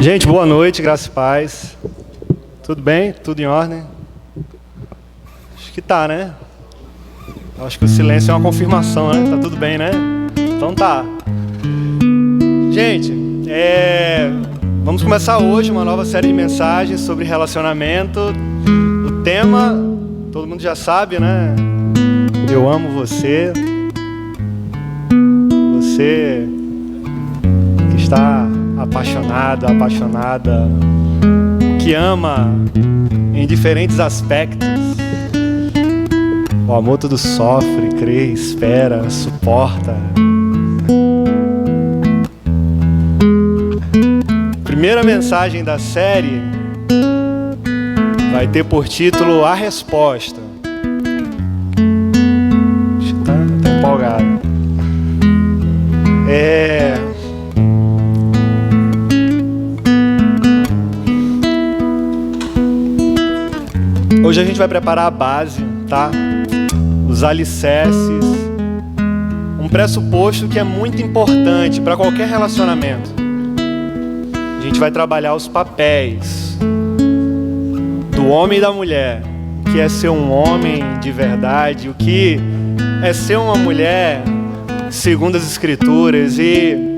Gente, boa noite, graça e paz. Tudo bem? Tudo em ordem? Acho que tá, né? Acho que o silêncio é uma confirmação, né? Tá tudo bem, né? Então tá. Gente, vamos começar hoje uma nova série de mensagens sobre relacionamento. O tema, todo mundo já sabe, né? Eu amo você. Você que está apaixonado, apaixonada, que ama em diferentes aspectos. O amor tudo sofre, crê, espera, suporta. Primeira mensagem da série vai ter por título A Resposta. Tá empolgado. Hoje a gente vai preparar a base, tá? Os alicerces, um pressuposto que é muito importante para qualquer relacionamento. A gente vai trabalhar os papéis do homem e da mulher, o que é ser um homem de verdade, o que é ser uma mulher segundo as Escrituras e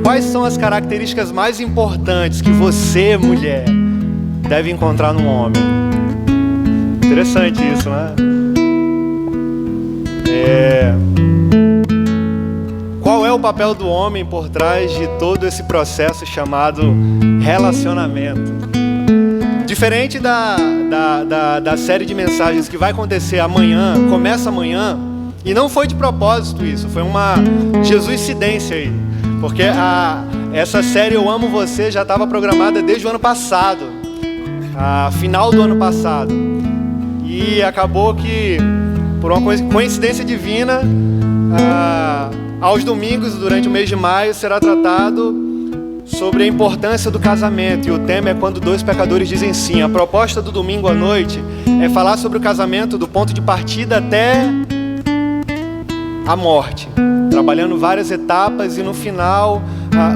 quais são as características mais importantes que você, mulher, deve encontrar num homem. Interessante isso, né? Qual é o papel do homem por trás de todo esse processo chamado relacionamento? Diferente da série de mensagens que vai acontecer amanhã, começa amanhã, e não foi de propósito isso, foi uma jesuicidência aí. Porque essa série Eu Amo Você já estava programada desde o ano passado, final do ano passado. E acabou que, por uma coincidência divina, aos domingos, durante o mês de maio, será tratado sobre a importância do casamento. E o tema é Quando Dois Pecadores Dizem Sim. A proposta do domingo à noite é falar sobre o casamento do ponto de partida até a morte, trabalhando várias etapas, e no final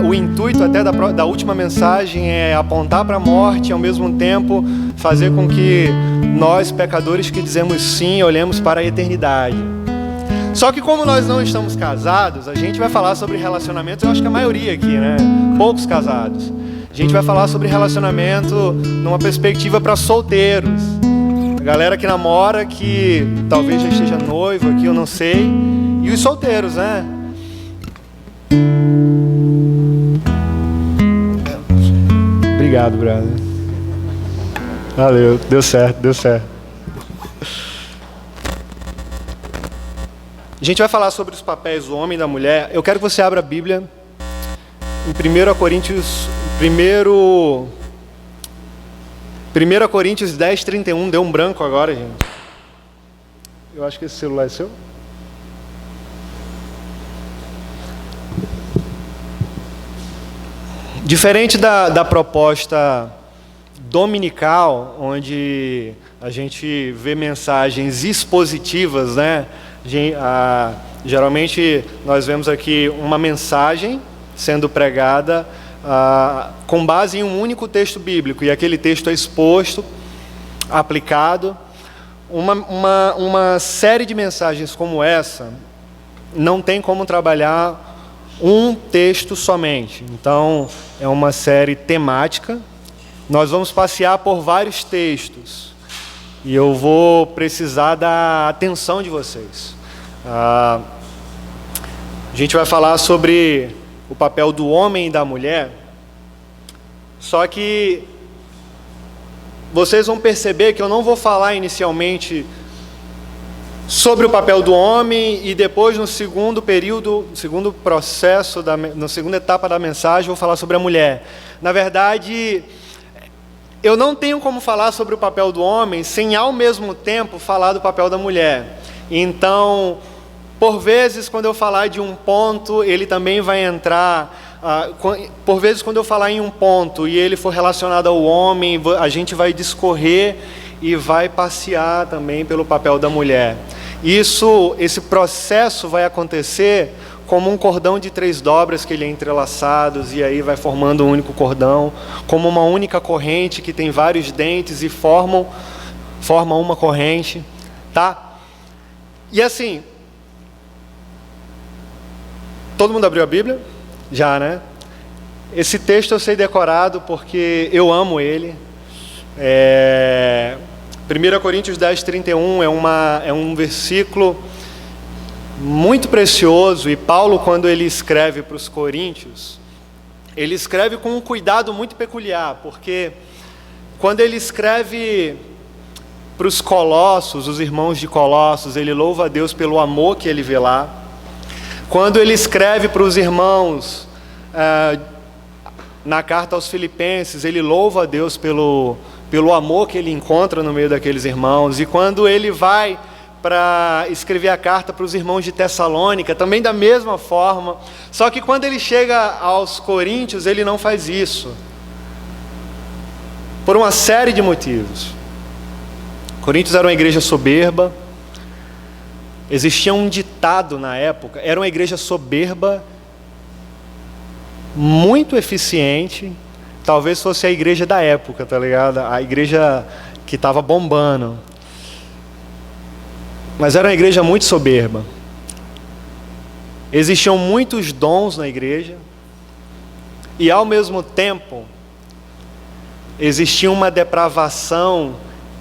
o intuito até da última mensagem é apontar para a morte e ao mesmo tempo fazer com que nós, pecadores que dizemos sim, olhemos para a eternidade. Só que como nós não estamos casados, a gente vai falar sobre relacionamento, eu acho que a maioria aqui, né? Poucos casados. A gente vai falar sobre relacionamento numa perspectiva para solteiros. A galera que namora, que talvez já esteja noivo aqui, eu não sei. E os solteiros, né? Obrigado, brother. Valeu, deu certo, deu certo. A gente vai falar sobre os papéis do homem e da mulher. Eu quero que você abra a Bíblia em 1 Coríntios 10, 31. Deu um branco agora, gente. Eu acho que esse celular é seu. Diferente da proposta dominical, onde a gente vê mensagens expositivas, né? Geralmente nós vemos aqui uma mensagem sendo pregada com base em um único texto bíblico, e aquele texto é exposto, aplicado. Uma série de mensagens como essa não tem como trabalhar um texto somente. Então, é uma série temática. Nós vamos passear por vários textos. E eu vou precisar da atenção de vocês. A gente vai falar sobre o papel do homem e da mulher. Só que vocês vão perceber que eu não vou falar inicialmente sobre o papel do homem e depois no segundo período, segundo processo, na segunda etapa da mensagem, vou falar sobre a mulher. Na verdade, eu não tenho como falar sobre o papel do homem sem ao mesmo tempo falar do papel da mulher. Então, por vezes, quando eu falar de um ponto, ele também vai entrar. Por vezes, quando eu falar em um ponto e ele for relacionado ao homem, a gente vai discorrer e vai passear também pelo papel da mulher. Esse processo vai acontecer como um cordão de 3 dobras que ele é entrelaçados e aí vai formando um único cordão, como uma única corrente que tem vários dentes e forma uma corrente, tá? E assim, todo mundo abriu a Bíblia? Já, né? Esse texto eu sei decorado porque eu amo ele. 1 Coríntios 10:31 é um versículo muito precioso, e Paulo, quando ele escreve para os coríntios, ele escreve com um cuidado muito peculiar, porque quando ele escreve para os Colossos, os irmãos de Colossos, ele louva a Deus pelo amor que ele vê lá. Quando ele escreve para os irmãos na carta aos Filipenses, ele louva a Deus pelo amor que ele encontra no meio daqueles irmãos. E quando ele vai para escrever a carta para os irmãos de Tessalônica, também da mesma forma. Só que quando ele chega aos Coríntios, ele não faz isso, por uma série de motivos. Coríntios era uma igreja soberba. Existia um ditado na época, era uma igreja soberba, muito eficiente. Talvez fosse a igreja da época, tá ligado? A igreja que estava bombando. Mas era uma igreja muito soberba. Existiam muitos dons na igreja. E ao mesmo tempo, existia uma depravação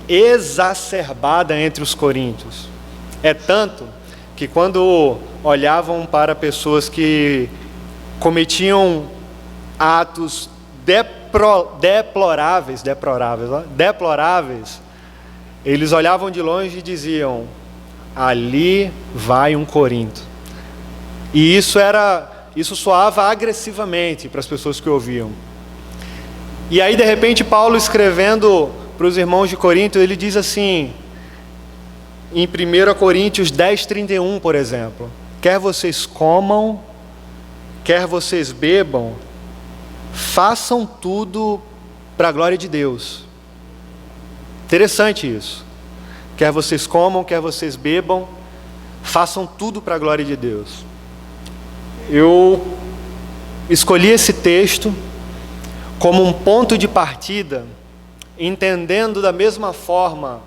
exacerbada entre os coríntios. É tanto que quando olhavam para pessoas que cometiam atos deploráveis, eles olhavam de longe e diziam: ali vai um Corinto. E isso soava agressivamente para as pessoas que ouviam. E aí, de repente, Paulo, escrevendo para os irmãos de Corinto, ele diz assim, em 1 Coríntios 10:31, por exemplo: quer vocês comam, quer vocês bebam, façam tudo para a glória de Deus. Interessante isso. Quer vocês comam, quer vocês bebam, façam tudo para a glória de Deus. Eu escolhi esse texto como um ponto de partida, entendendo da mesma forma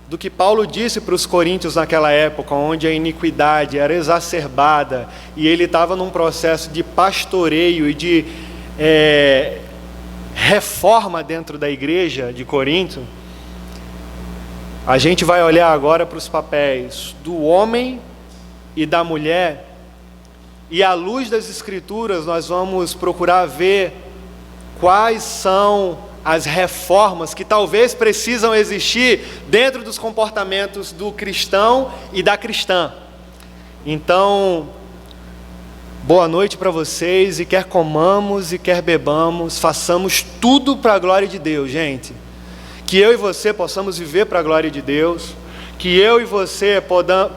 do que Paulo disse para os coríntios naquela época, onde a iniquidade era exacerbada e ele estava num processo de pastoreio e de reforma dentro da igreja de Corinto. A gente vai olhar agora para os papéis do homem e da mulher, e à luz das Escrituras nós vamos procurar ver quais são as reformas que talvez precisam existir dentro dos comportamentos do cristão e da cristã. Então, boa noite para vocês, e quer comamos e quer bebamos, façamos tudo para a glória de Deus, gente. Que eu e você possamos viver para a glória de Deus, que eu e você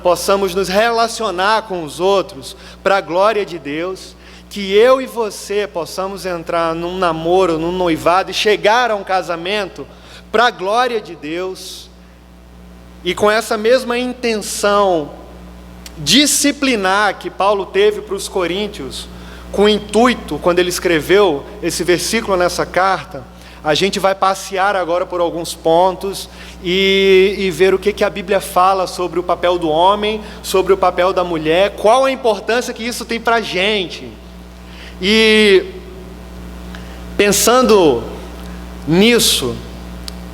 possamos nos relacionar com os outros para a glória de Deus, que eu e você possamos entrar num namoro, num noivado e chegar a um casamento para a glória de Deus, e com essa mesma intenção disciplinar que Paulo teve para os coríntios, com o intuito, quando ele escreveu esse versículo nessa carta. A gente vai passear agora por alguns pontos e ver o que a Bíblia fala sobre o papel do homem, sobre o papel da mulher, qual a importância que isso tem para a gente. E pensando nisso,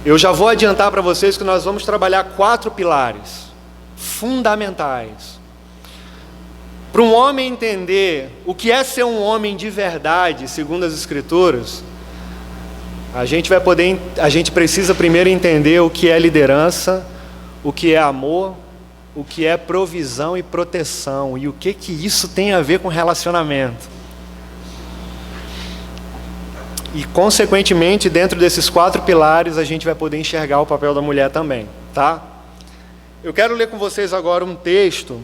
eu já vou adiantar para vocês que nós vamos trabalhar 4 pilares fundamentais. Para um homem entender o que é ser um homem de verdade, segundo as Escrituras, a gente precisa primeiro entender o que é liderança, o que é amor, o que é provisão e proteção, e o que isso tem a ver com relacionamento. E, consequentemente, dentro desses 4 pilares, a gente vai poder enxergar o papel da mulher também, tá? Eu quero ler com vocês agora um texto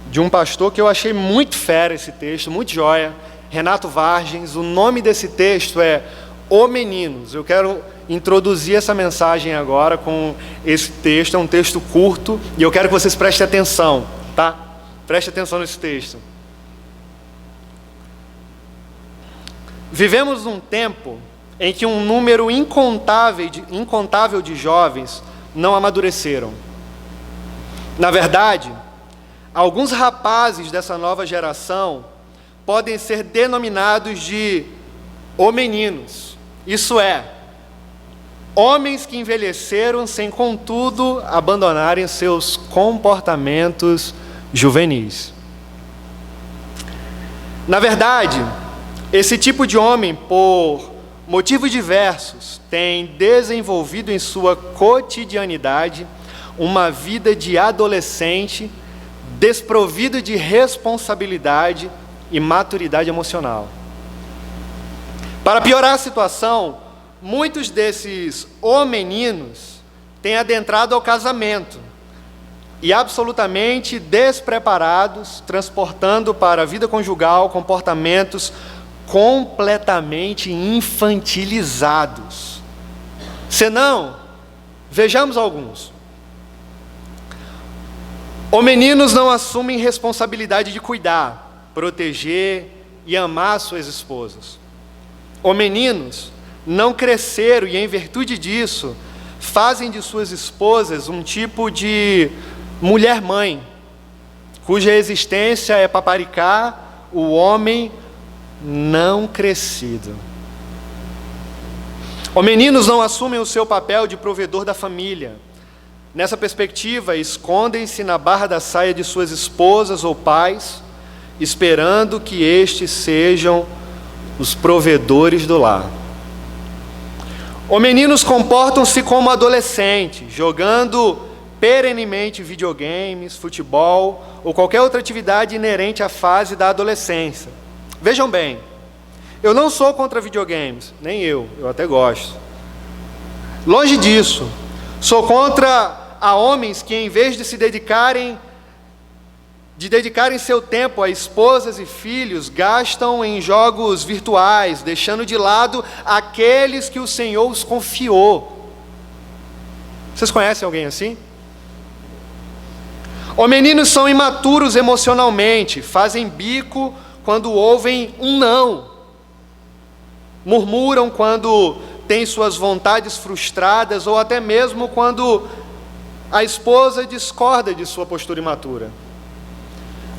de um pastor que eu achei muito fera, esse texto, muito joia, Renato Vargens. O nome desse texto é O Meninos. Eu quero introduzir essa mensagem agora com esse texto. É um texto curto e eu quero que vocês prestem atenção, tá? Preste atenção nesse texto. Vivemos num tempo em que um número incontável de jovens não amadureceram. Na verdade, alguns rapazes dessa nova geração podem ser denominados de homeninos, isso é, homens que envelheceram sem, contudo, abandonarem seus comportamentos juvenis. Na verdade, esse tipo de homem, por motivos diversos, tem desenvolvido em sua cotidianidade uma vida de adolescente desprovido de responsabilidade e maturidade emocional. Para piorar a situação, muitos desses homeninos têm adentrado ao casamento e absolutamente despreparados, transportando para a vida conjugal comportamentos completamente infantilizados. Senão, vejamos alguns. Homeninos não assumem responsabilidade de cuidar, proteger e amar suas esposas. Homeninos não cresceram e, em virtude disso, fazem de suas esposas um tipo de mulher-mãe, cuja existência é paparicar o homem não crescido. Homeninos não assumem o seu papel de provedor da família. Nessa perspectiva, escondem-se na barra da saia de suas esposas ou pais, esperando que estes sejam os provedores do lar. Homeninos comportam-se como adolescentes, jogando perenemente videogames, futebol ou qualquer outra atividade inerente à fase da adolescência. Vejam bem, eu não sou contra videogames, nem eu até gosto. Longe disso, sou contra a homens que, em vez de dedicarem seu tempo a esposas e filhos, gastam em jogos virtuais, deixando de lado aqueles que o Senhor os confiou. Vocês conhecem alguém assim? Homeninos são imaturos emocionalmente, fazem bico quando ouvem um não, murmuram quando têm suas vontades frustradas ou até mesmo quando a esposa discorda de sua postura imatura.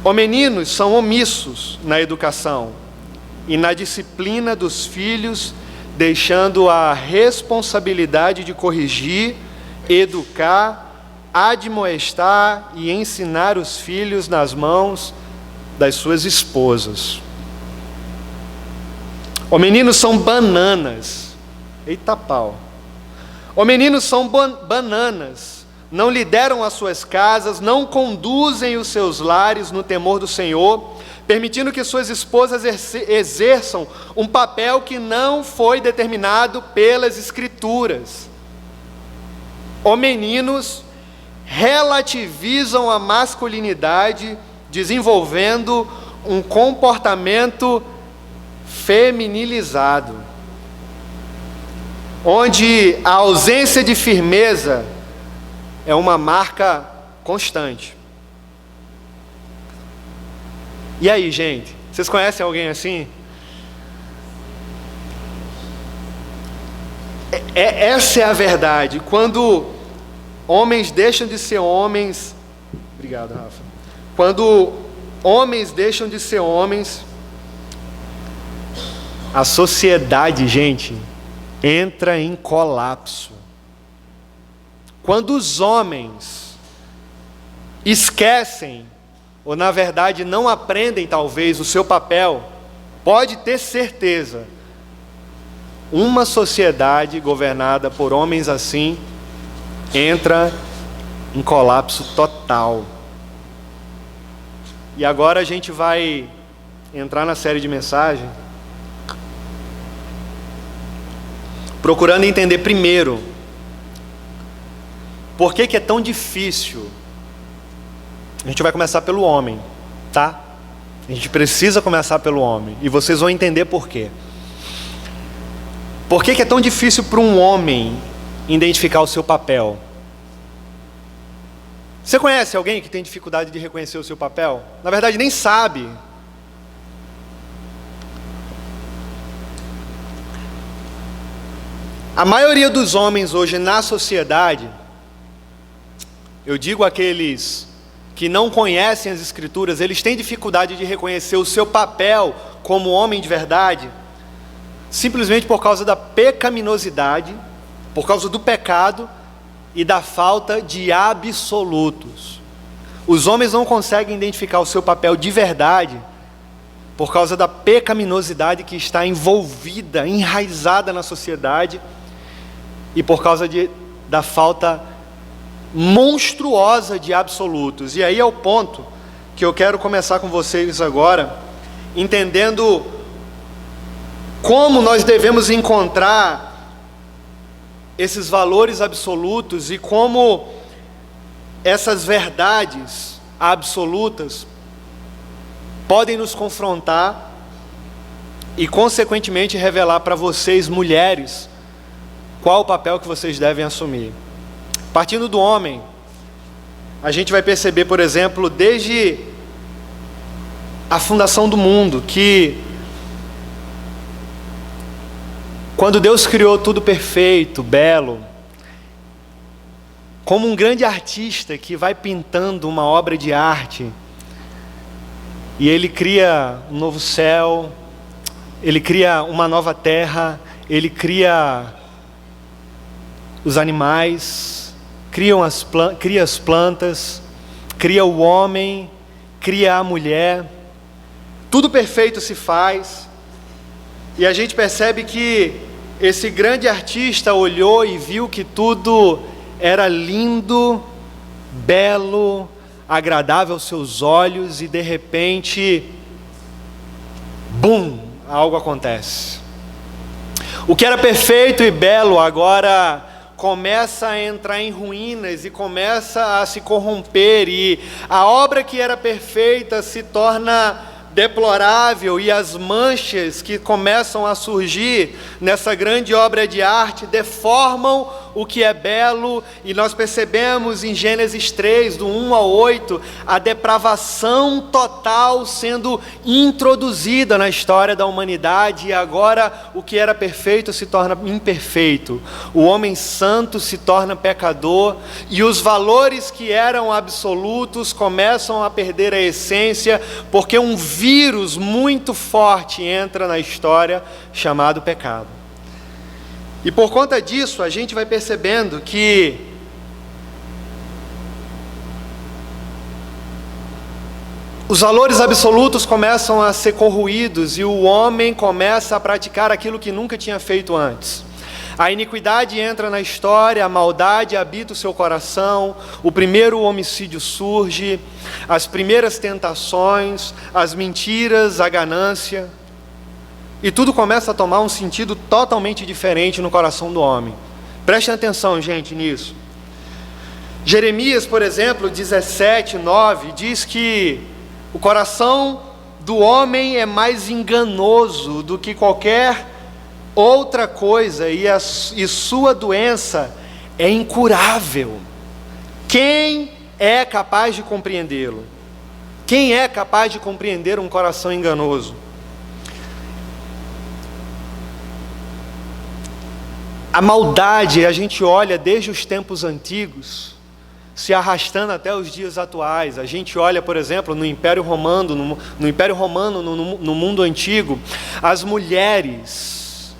Homeninos são omissos na educação e na disciplina dos filhos, deixando a responsabilidade de corrigir, educar, admoestar e ensinar os filhos nas mãos das suas esposas. Homeninos são bananas. Eita pau. Homeninos são bananas. Não lideram as suas casas, não conduzem os seus lares no temor do Senhor, permitindo que suas esposas exerçam um papel que não foi determinado pelas Escrituras. Homeninos relativizam a masculinidade, desenvolvendo um comportamento feminilizado, onde a ausência de firmeza é uma marca constante. E aí, gente? Vocês conhecem alguém assim? Essa é a verdade. Quando homens deixam de ser homens... Obrigado, Rafa. Quando homens deixam de ser homens, a sociedade, gente, entra em colapso. Quando os homens esquecem, ou na verdade não aprendem talvez o seu papel, pode ter certeza, uma sociedade governada por homens assim, entra em colapso total. E agora a gente vai entrar na série de mensagens, procurando entender primeiro, por que é tão difícil? A gente vai começar pelo homem, tá? A gente precisa começar pelo homem. E vocês vão entender por quê. Por que é tão difícil para um homem identificar o seu papel? Você conhece alguém que tem dificuldade de reconhecer o seu papel? Na verdade, nem sabe. A maioria dos homens hoje na sociedade, eu digo aqueles que não conhecem as Escrituras, eles têm dificuldade de reconhecer o seu papel como homem de verdade, simplesmente por causa da pecaminosidade, por causa do pecado e da falta de absolutos. Os homens não conseguem identificar o seu papel de verdade por causa da pecaminosidade que está envolvida, enraizada na sociedade, e por causa da falta monstruosa de absolutos. E aí é o ponto que eu quero começar com vocês agora, entendendo como nós devemos encontrar esses valores absolutos e como essas verdades absolutas podem nos confrontar e, consequentemente, revelar para vocês, mulheres, qual o papel que vocês devem assumir. Partindo do homem, a gente vai perceber, por exemplo, desde a fundação do mundo, que quando Deus criou tudo perfeito, belo, como um grande artista que vai pintando uma obra de arte, e ele cria um novo céu, ele cria uma nova terra, ele cria os animais, cria as plantas, cria o homem, cria a mulher, tudo perfeito se faz, e a gente percebe que esse grande artista olhou e viu que tudo era lindo, belo, agradável aos seus olhos, e de repente, bum, algo acontece. O que era perfeito e belo agora começa a entrar em ruínas e começa a se corromper, e a obra que era perfeita se torna deplorável, e as manchas que começam a surgir nessa grande obra de arte deformam o que é belo, e nós percebemos em Gênesis 3, do 1 ao 8, a depravação total sendo introduzida na história da humanidade, e agora o que era perfeito se torna imperfeito, o homem santo se torna pecador, e os valores que eram absolutos começam a perder a essência, porque um vírus muito forte entra na história chamado pecado. E por conta disso, a gente vai percebendo que os valores absolutos começam a ser corroídos, e o homem começa a praticar aquilo que nunca tinha feito antes. A iniquidade entra na história, a maldade habita o seu coração, o primeiro homicídio surge, as primeiras tentações, as mentiras, a ganância, e tudo começa a tomar um sentido totalmente diferente no coração do homem. Prestem atenção, gente, nisso. Jeremias, por exemplo, 17:9, diz que o coração do homem é mais enganoso do que qualquer outra coisa, e sua doença é incurável. Quem é capaz de compreendê-lo? Quem é capaz de compreender um coração enganoso? A maldade, a gente olha desde os tempos antigos, se arrastando até os dias atuais. A gente olha, por exemplo, no Império Romano, no mundo antigo, as mulheres,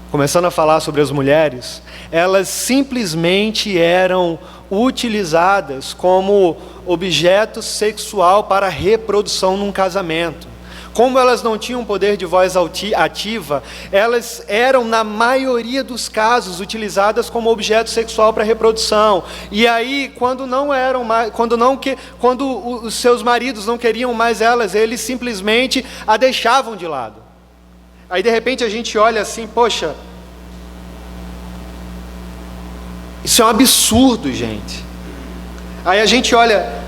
começando a falar sobre as mulheres, elas simplesmente eram utilizadas como objeto sexual para reprodução num casamento. Como elas não tinham poder de voz ativa, elas eram, na maioria dos casos, utilizadas como objeto sexual para reprodução. E aí, quando os seus maridos não queriam mais elas, eles simplesmente a deixavam de lado. Aí, de repente, a gente olha assim, poxa, isso é um absurdo, gente. Aí a gente olha,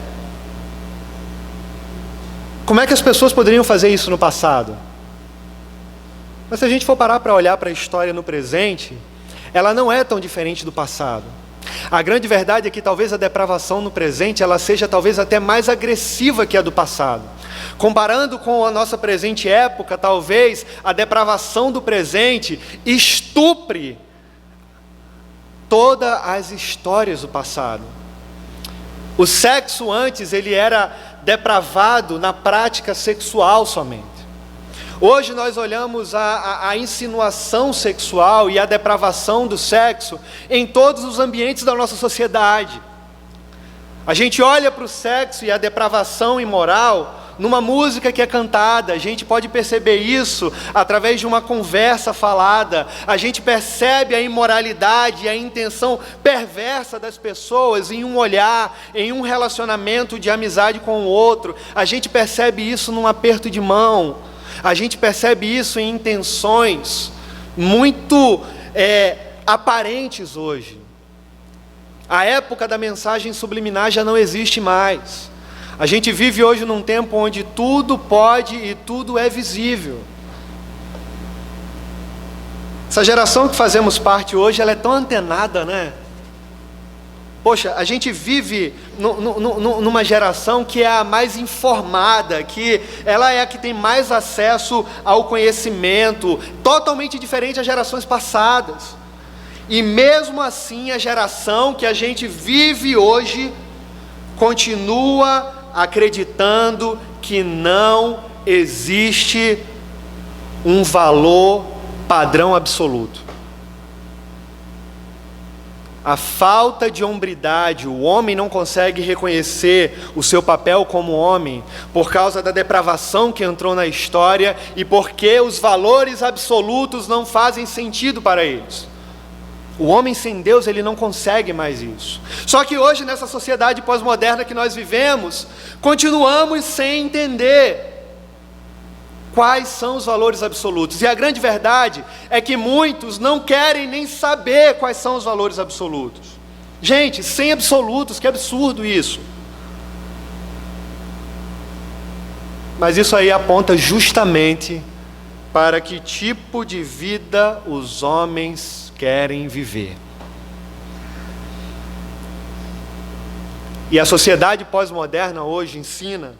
como é que as pessoas poderiam fazer isso no passado? Mas se a gente for parar para olhar para a história no presente, ela não é tão diferente do passado. A grande verdade é que talvez a depravação no presente, ela seja talvez até mais agressiva que a do passado. Comparando com a nossa presente época, talvez a depravação do presente estupre todas as histórias do passado. O sexo antes, ele era depravado na prática sexual somente. Hoje nós olhamos a insinuação sexual e a depravação do sexo em todos os ambientes da nossa sociedade. A gente olha para o sexo e a depravação imoral numa música que é cantada. A gente pode perceber isso através de uma conversa falada. A gente percebe a imoralidade e a intenção perversa das pessoas em um olhar, em um relacionamento de amizade com o outro. A gente percebe isso num aperto de mão. A gente percebe isso em intenções muito aparentes hoje. A época da mensagem subliminar já não existe mais. A gente vive hoje num tempo onde tudo pode e tudo é visível. Essa geração que fazemos parte hoje, ela é tão antenada, né? Poxa, a gente vive numa geração que é a mais informada, que ela é a que tem mais acesso ao conhecimento, totalmente diferente das gerações passadas. E mesmo assim, a geração que a gente vive hoje continua acreditando que não existe um valor padrão absoluto. A falta de hombridade, o homem não consegue reconhecer o seu papel como homem por causa da depravação que entrou na história e porque os valores absolutos não fazem sentido para eles. O homem sem Deus, ele não consegue mais isso. Só que hoje, nessa sociedade pós-moderna que nós vivemos, continuamos sem entender quais são os valores absolutos. E a grande verdade é que muitos não querem nem saber quais são os valores absolutos. Gente, sem absolutos, que absurdo isso. Mas isso aí aponta justamente para que tipo de vida os homens querem viver. E a sociedade pós-moderna hoje ensina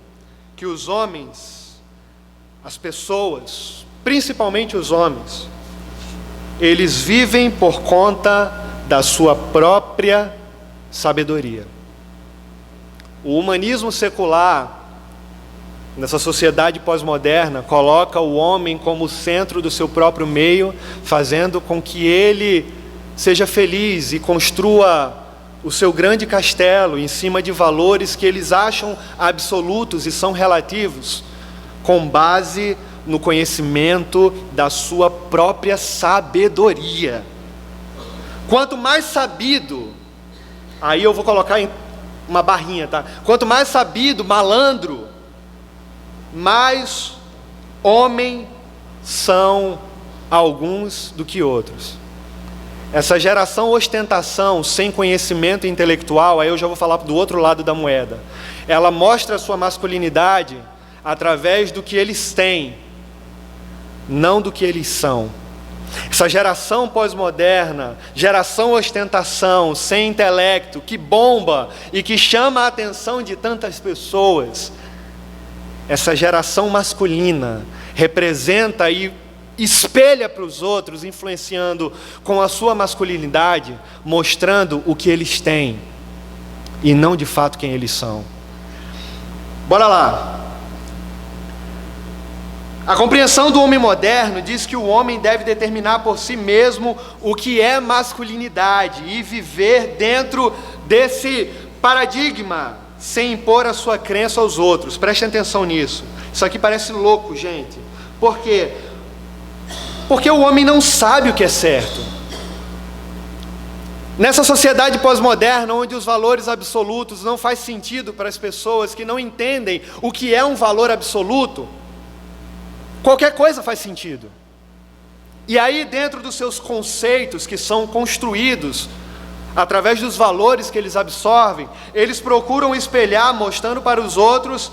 que os homens, as pessoas, principalmente os homens, eles vivem por conta da sua própria sabedoria. O humanismo secular, nessa sociedade pós-moderna, coloca o homem como centro do seu próprio meio, fazendo com que ele seja feliz e construa o seu grande castelo em cima de valores que eles acham absolutos e são relativos, com base no conhecimento da sua própria sabedoria. Quanto mais sabido, aí eu vou colocar em uma barrinha, tá? Quanto mais sabido, malandro, mais homem são alguns do que outros. Essa geração ostentação, sem conhecimento intelectual, aí eu já vou falar do outro lado da moeda. Ela mostra a sua masculinidade através do que eles têm, não do que eles são. Essa geração pós-moderna, geração ostentação, sem intelecto, que bomba e que chama a atenção de tantas pessoas, essa geração masculina representa e espelha para os outros, influenciando com a sua masculinidade, mostrando o que eles têm e não de fato quem eles são. Bora lá. A compreensão do homem moderno diz que o homem deve determinar por si mesmo o que é masculinidade e viver dentro desse paradigma, sem impor a sua crença aos outros. Prestem atenção nisso. Isso aqui parece louco, gente. Por quê? Porque o homem não sabe o que é certo. Nessa sociedade pós-moderna, onde os valores absolutos não faz sentido para as pessoas que não entendem o que é um valor absoluto, qualquer coisa faz sentido. E aí, dentro dos seus conceitos que são construídos através dos valores que eles absorvem, eles procuram espelhar, mostrando para os outros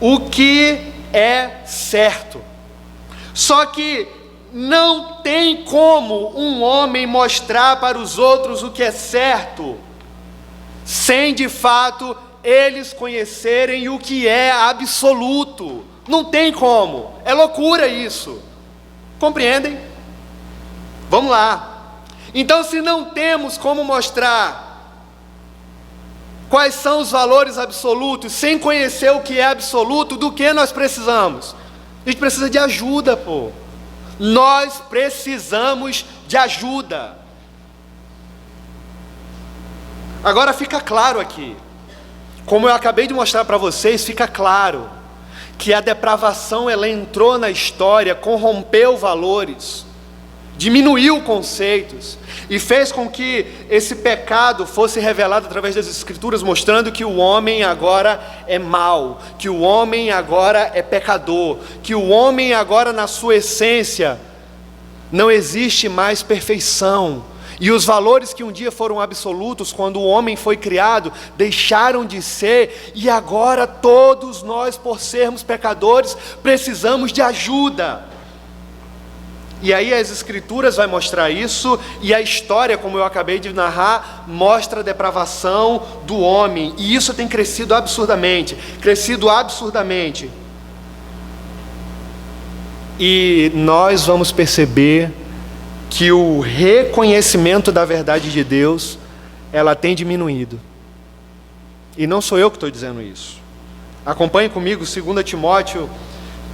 o que é certo. Só que não tem como um homem mostrar para os outros o que é certo, sem de fato eles conhecerem o que é absoluto. Não tem como, é loucura isso. Compreendem? Vamos lá. Então, se não temos como mostrar quais são os valores absolutos, sem conhecer o que é absoluto, do que nós precisamos? A gente precisa de ajuda, pô. Nós precisamos de ajuda. Agora fica claro aqui, como eu acabei de mostrar para vocês, fica claro que a depravação ela entrou na história, corrompeu valores, diminuiu conceitos e fez com que esse pecado fosse revelado através das Escrituras, mostrando que o homem agora é mau, que o homem agora é pecador, que o homem agora na sua essência não existe mais perfeição. E os valores que um dia foram absolutos, quando o homem foi criado, deixaram de ser, e agora todos nós, por sermos pecadores, precisamos de ajuda. E aí as Escrituras vai mostrar isso, e a história, como eu acabei de narrar, mostra a depravação do homem, e isso tem crescido absurdamente, E nós vamos perceber que o reconhecimento da verdade de Deus, ela tem diminuído. E não sou eu que estou dizendo isso. Acompanhe comigo 2 Timóteo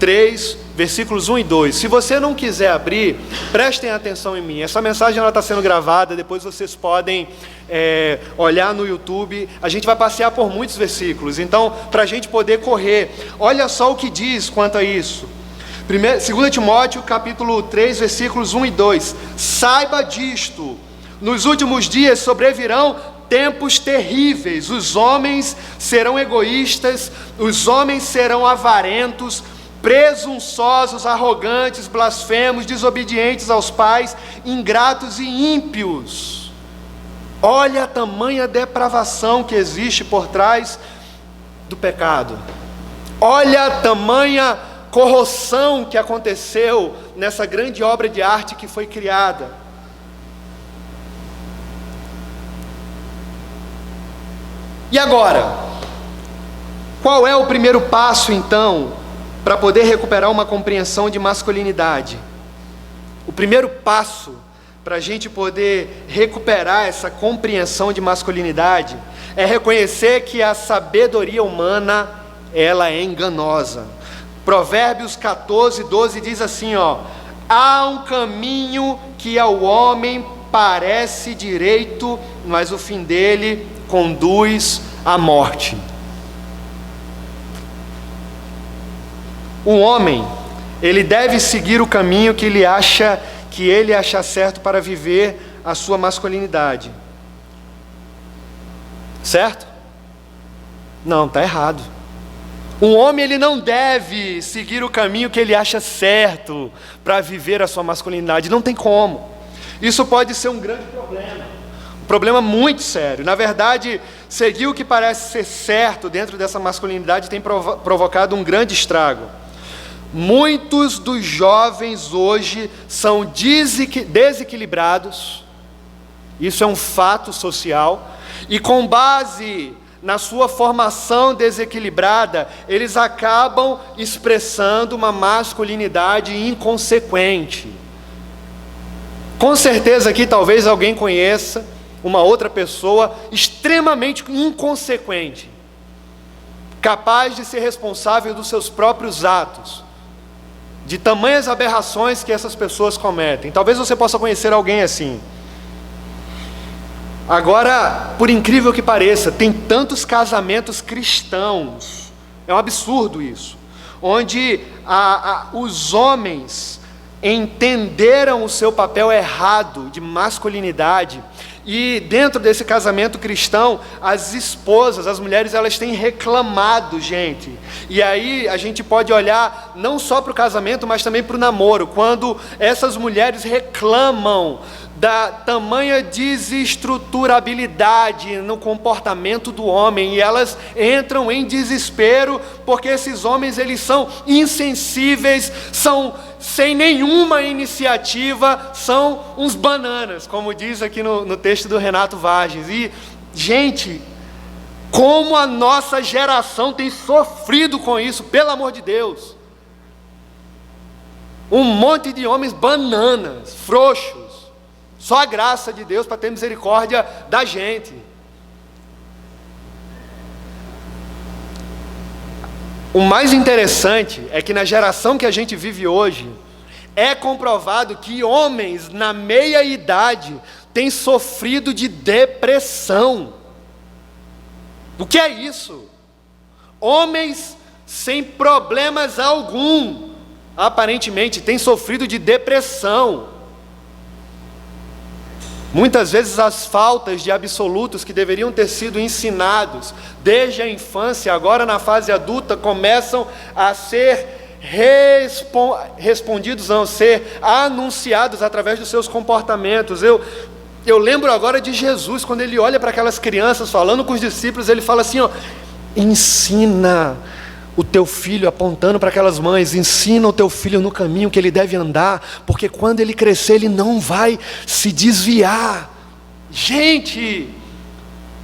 3, versículos 1 e 2. Se você não quiser abrir, prestem atenção em mim. Essa mensagem está sendo gravada, depois vocês podem olhar no YouTube. A gente vai passear por muitos versículos, então, para a gente poder correr. Olha só o que diz quanto a isso. 2 Timóteo capítulo 3, versículos 1 e 2. Saiba disto, nos últimos dias sobrevirão tempos terríveis. Os homens serão egoístas, os homens serão avarentos, presunçosos, arrogantes, blasfemos, desobedientes aos pais, ingratos e ímpios. Olha a tamanha depravação que existe por trás do pecado. Olha a tamanha corrosão que aconteceu nessa grande obra de arte que foi criada. E agora, qual é o primeiro passo então para poder recuperar uma compreensão de masculinidade? O primeiro passo para a gente poder recuperar essa compreensão de masculinidade é reconhecer que a sabedoria humana ela é enganosa. Provérbios 14, 12 diz assim, há um caminho que ao homem parece direito, mas o fim dele conduz à morte. O homem, ele deve seguir o caminho que ele acha certo para viver a sua masculinidade. Certo? Não, está errado. Um homem ele não deve seguir o caminho que ele acha certo para viver a sua masculinidade. Não tem como. Isso pode ser um grande problema. Um problema muito sério. Na verdade, seguir o que parece ser certo dentro dessa masculinidade tem provocado um grande estrago. Muitos dos jovens hoje são desequilibrados. Isso é um fato social. E com base na sua formação desequilibrada, eles acabam expressando uma masculinidade inconsequente. Com certeza aqui talvez alguém conheça uma outra pessoa extremamente inconsequente, capaz de ser responsável dos seus próprios atos, de tamanhas aberrações que essas pessoas cometem. Talvez você possa conhecer alguém assim. Agora, por incrível que pareça, tem tantos casamentos cristãos, é um absurdo isso, onde os homens entenderam o seu papel errado de masculinidade, e dentro desse casamento cristão, as esposas, as mulheres, elas têm reclamado, gente. E aí a gente pode olhar não só para o casamento, mas também para o namoro, quando essas mulheres reclamam da tamanha desestruturabilidade no comportamento do homem, e elas entram em desespero, porque esses homens, eles são insensíveis, são sem nenhuma iniciativa, são uns bananas, como diz aqui no texto do Renato Vargas. E, gente, como a nossa geração tem sofrido com isso, pelo amor de Deus. Um monte de homens bananas, frouxos. Só a graça de Deus para ter misericórdia da gente. O mais interessante é que na geração que a gente vive hoje, é comprovado que homens na meia-idade têm sofrido de depressão. O que é isso? Homens sem problemas algum, aparentemente, têm sofrido de depressão. Muitas vezes as faltas de absolutos que deveriam ter sido ensinados desde a infância, agora na fase adulta, começam a ser respondidos, a ser anunciados através dos seus comportamentos. Eu lembro agora de Jesus, quando ele olha para aquelas crianças, falando com os discípulos, ele fala assim, ensina o teu filho, apontando para aquelas mães, ensina o teu filho no caminho que ele deve andar, porque quando ele crescer, ele não vai se desviar. Gente,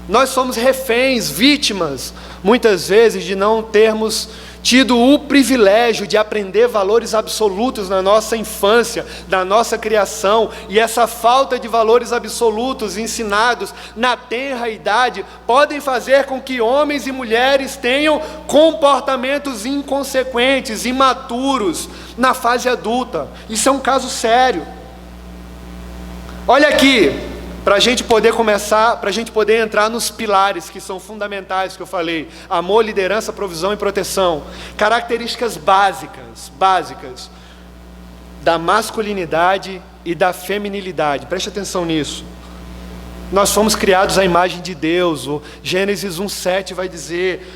nós somos reféns, vítimas, muitas vezes, de não termos tido o privilégio de aprender valores absolutos na nossa infância, na nossa criação, e essa falta de valores absolutos ensinados na tenra idade podem fazer com que homens e mulheres tenham comportamentos inconsequentes, imaturos na fase adulta. Isso é um caso sério. Olha aqui, para a gente poder começar, para a gente poder entrar nos pilares que são fundamentais que eu falei: amor, liderança, provisão e proteção. Características básicas da masculinidade e da feminilidade. Preste atenção nisso. Nós fomos criados à imagem de Deus. O Gênesis 1:7 vai dizer: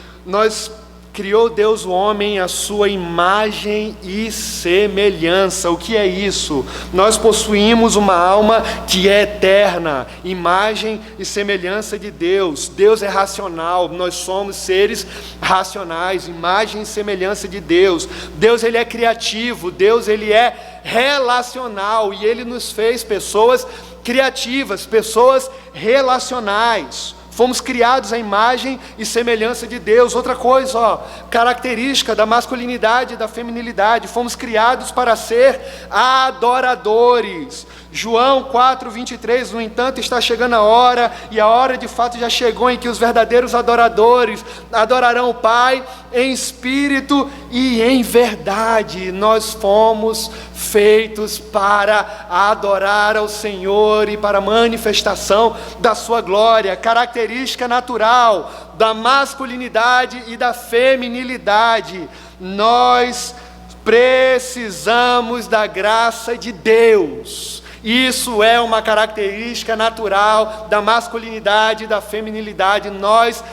criou Deus o homem à sua imagem e semelhança. O que é isso? Nós possuímos uma alma que é eterna, imagem e semelhança de Deus. Deus é racional, nós somos seres racionais, imagem e semelhança de Deus. Deus, ele é criativo, Deus, ele é relacional, e ele nos fez pessoas criativas, pessoas relacionais. Fomos criados à imagem e semelhança de Deus. Outra coisa, característica da masculinidade e da feminilidade: fomos criados para ser adoradores. João 4:23, no entanto, está chegando a hora, e a hora de fato já chegou, em que os verdadeiros adoradores adorarão o Pai em espírito e em verdade. Nós fomos feitos para adorar ao Senhor e para a manifestação da sua glória. Característica natural da masculinidade e da feminilidade: nós precisamos da graça de Deus. Isso é uma característica natural da masculinidade e da feminilidade. Nós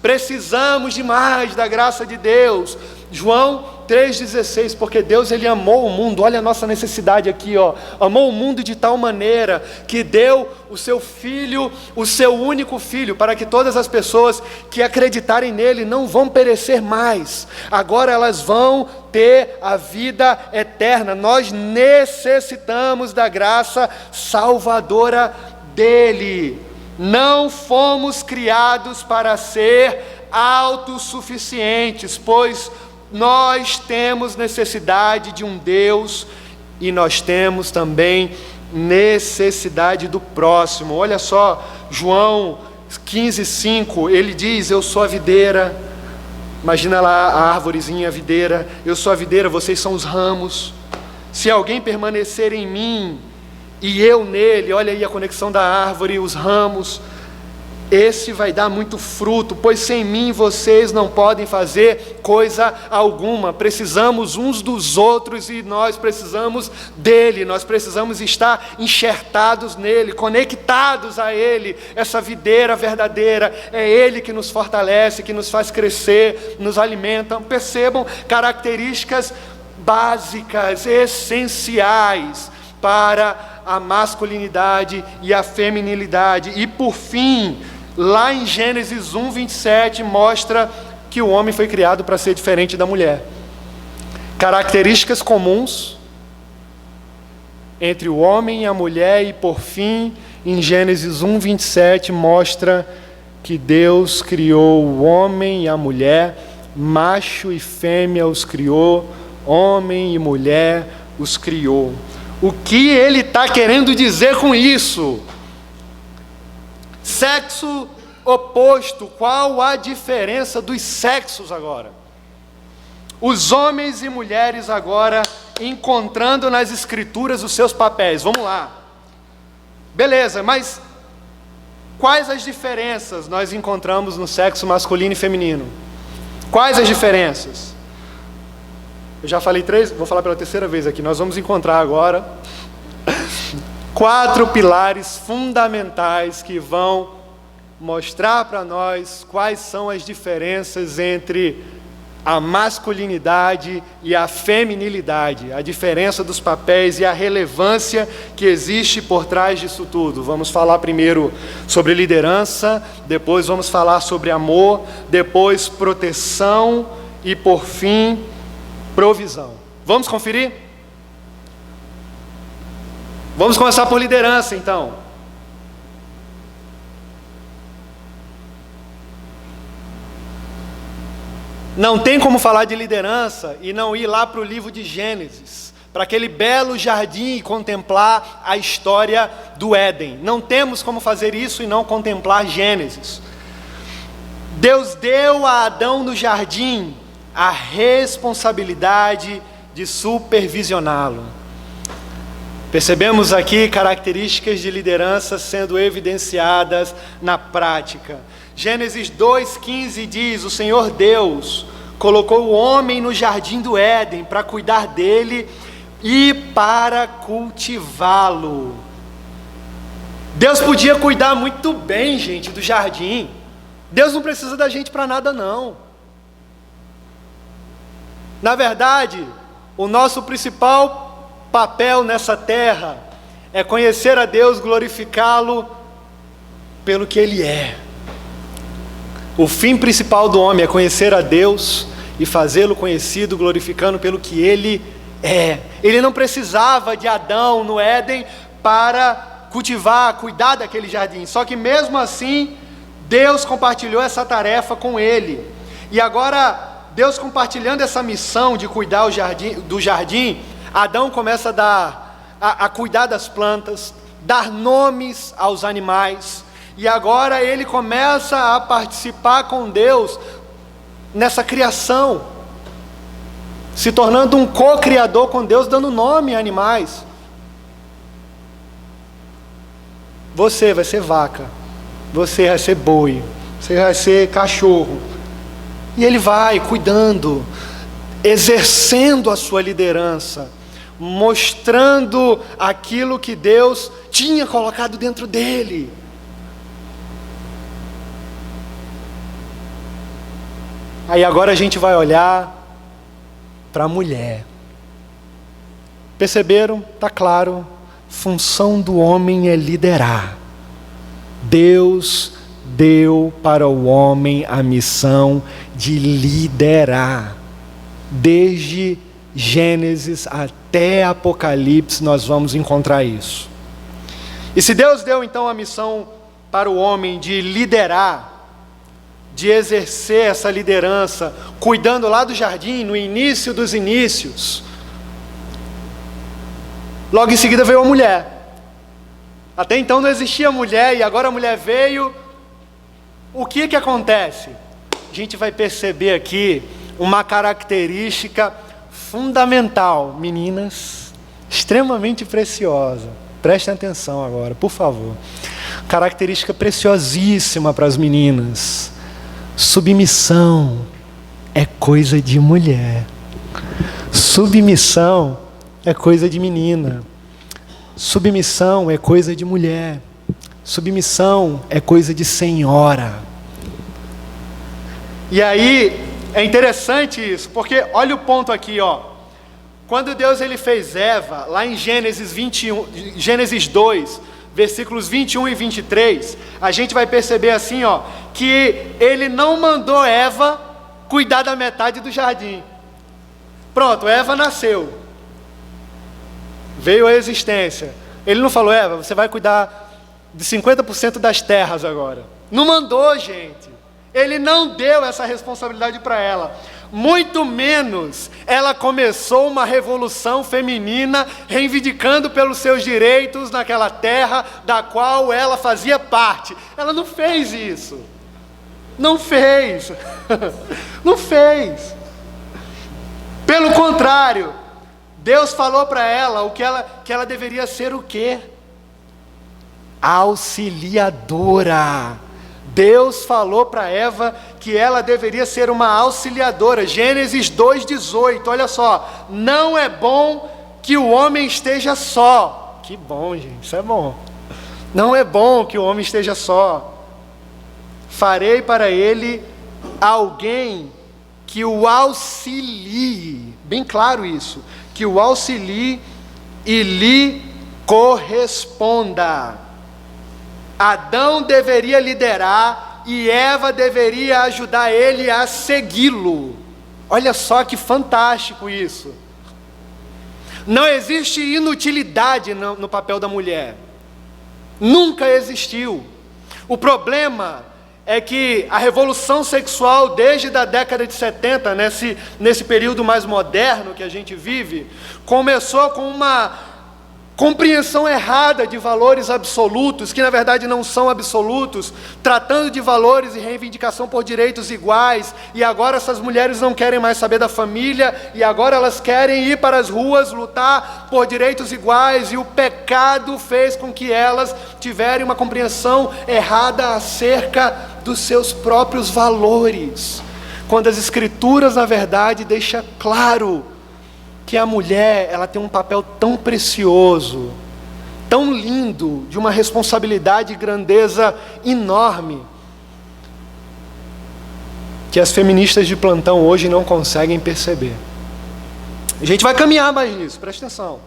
precisamos demais da graça de Deus. João 3,16, porque Deus, ele amou o mundo, olha a nossa necessidade aqui, amou o mundo de tal maneira que deu o seu Filho, o seu único Filho, para que todas as pessoas que acreditarem nele não vão perecer mais, agora elas vão ter a vida eterna. Nós necessitamos da graça salvadora dele. Não fomos criados para ser autossuficientes, pois nós temos necessidade de um Deus, e nós temos também necessidade do próximo. Olha só, João 15:5, ele diz: eu sou a videira. Imagina lá a árvorezinha, a videira. Eu sou a videira, vocês são os ramos. Se alguém permanecer em mim e eu nele, olha aí a conexão da árvore e os ramos, esse vai dar muito fruto, pois sem mim vocês não podem fazer coisa alguma. Precisamos uns dos outros, e nós precisamos dele, nós precisamos estar enxertados nele, conectados a ele. Essa videira verdadeira, é ele que nos fortalece, que nos faz crescer, nos alimenta. Percebam, características básicas, essenciais para a masculinidade e a feminilidade. E por fim, lá em Gênesis 1:27, mostra que o homem foi criado para ser diferente da mulher. Características comuns entre o homem e a mulher, e por fim, em Gênesis 1:27, mostra que Deus criou o homem e a mulher, macho e fêmea os criou, homem e mulher os criou. O que ele está querendo dizer com isso? Sexo oposto. Qual a diferença dos sexos agora? Os homens e mulheres agora encontrando nas escrituras os seus papéis. Vamos lá. Beleza, mas quais as diferenças nós encontramos no sexo masculino e feminino? Quais as diferenças? Eu já falei 3, vou falar pela terceira vez aqui. Nós vamos encontrar agora 4 pilares fundamentais que vão mostrar para nós quais são as diferenças entre a masculinidade e a feminilidade, a diferença dos papéis e a relevância que existe por trás disso tudo. Vamos falar primeiro sobre liderança, depois vamos falar sobre amor, depois proteção e, por fim, provisão. Vamos conferir? Vamos começar por liderança, então. Não tem como falar de liderança e não ir lá para o livro de Gênesis, para aquele belo jardim e contemplar a história do Éden. Não temos como fazer isso e não contemplar Gênesis. Deus deu a Adão no jardim a responsabilidade de supervisioná-lo. Percebemos aqui características de liderança sendo evidenciadas na prática. Gênesis 2:15 diz: o Senhor Deus colocou o homem no jardim do Éden para cuidar dele e para cultivá-lo. Deus podia cuidar muito bem, gente, do jardim. Deus não precisa da gente para nada, não. Na verdade, o nosso principal papel nessa terra é conhecer a Deus, glorificá-lo pelo que Ele é. O fim principal do homem é conhecer a Deus e fazê-lo conhecido, glorificando pelo que Ele é. Ele não precisava de Adão no Éden para cultivar, cuidar daquele jardim. Só que mesmo assim, Deus compartilhou essa tarefa com ele. E agora, Deus compartilhando essa missão de cuidar do jardim, Adão começa a cuidar das plantas, dar nomes aos animais. E agora ele começa a participar com Deus nessa criação, se tornando um co-criador com Deus, dando nome a animais. Você vai ser vaca, você vai ser boi, você vai ser cachorro. E ele vai cuidando, exercendo a sua liderança, mostrando aquilo que Deus tinha colocado dentro dele. Aí agora a gente vai olhar para a mulher. Perceberam? Está claro. Função do homem é liderar. Deus deu para o homem a missão de liderar. Desde Gênesis até Apocalipse nós vamos encontrar isso. E se Deus deu então a missão para o homem de liderar, de exercer essa liderança, cuidando lá do jardim, no início dos inícios, logo em seguida veio a mulher. Até então não existia mulher, e agora a mulher veio. O que acontece? A gente vai perceber aqui uma característica fundamental, meninas, extremamente preciosa. Prestem atenção agora, por favor. Característica preciosíssima para as meninas. Submissão é coisa de mulher. Submissão é coisa de menina. Submissão é coisa de mulher. Submissão é coisa de senhora. E aí, é interessante isso, porque olha o ponto aqui, ó. Quando Deus ele fez Eva, lá em Gênesis 2, versículos 21 e 23, a gente vai perceber assim, ó, que ele não mandou Eva cuidar da metade do jardim. Pronto, Eva nasceu, veio à existência. Ele não falou: Eva, você vai cuidar de 50% das terras agora. Não mandou, gente. Ele não deu essa responsabilidade para ela. Muito menos ela começou uma revolução feminina reivindicando pelos seus direitos naquela terra da qual ela fazia parte. Ela não fez isso. Não fez. Não fez. Pelo contrário, Deus falou para ela que ela deveria ser o quê? Auxiliadora. Deus falou para Eva que ela deveria ser uma auxiliadora. Gênesis 2:18, olha só. Não é bom que o homem esteja só. Que bom, gente, isso é bom. Não é bom que o homem esteja só. Farei para ele alguém que o auxilie. Bem claro isso. Que o auxilie e lhe corresponda. Adão deveria liderar e Eva deveria ajudar ele a segui-lo. Olha só que fantástico isso. Não existe inutilidade no papel da mulher. Nunca existiu. O problema é que a revolução sexual, desde a década de 70, nesse período mais moderno que a gente vive, começou com uma compreensão errada de valores absolutos, que na verdade não são absolutos, tratando de valores e reivindicação por direitos iguais, e agora essas mulheres não querem mais saber da família, e agora elas querem ir para as ruas, lutar por direitos iguais, e o pecado fez com que elas tivessem uma compreensão errada acerca dos seus próprios valores, quando as Escrituras na verdade deixam claro que a mulher, ela tem um papel tão precioso, tão lindo, de uma responsabilidade e grandeza enorme, que as feministas de plantão hoje não conseguem perceber. A gente vai caminhar mais nisso, presta atenção.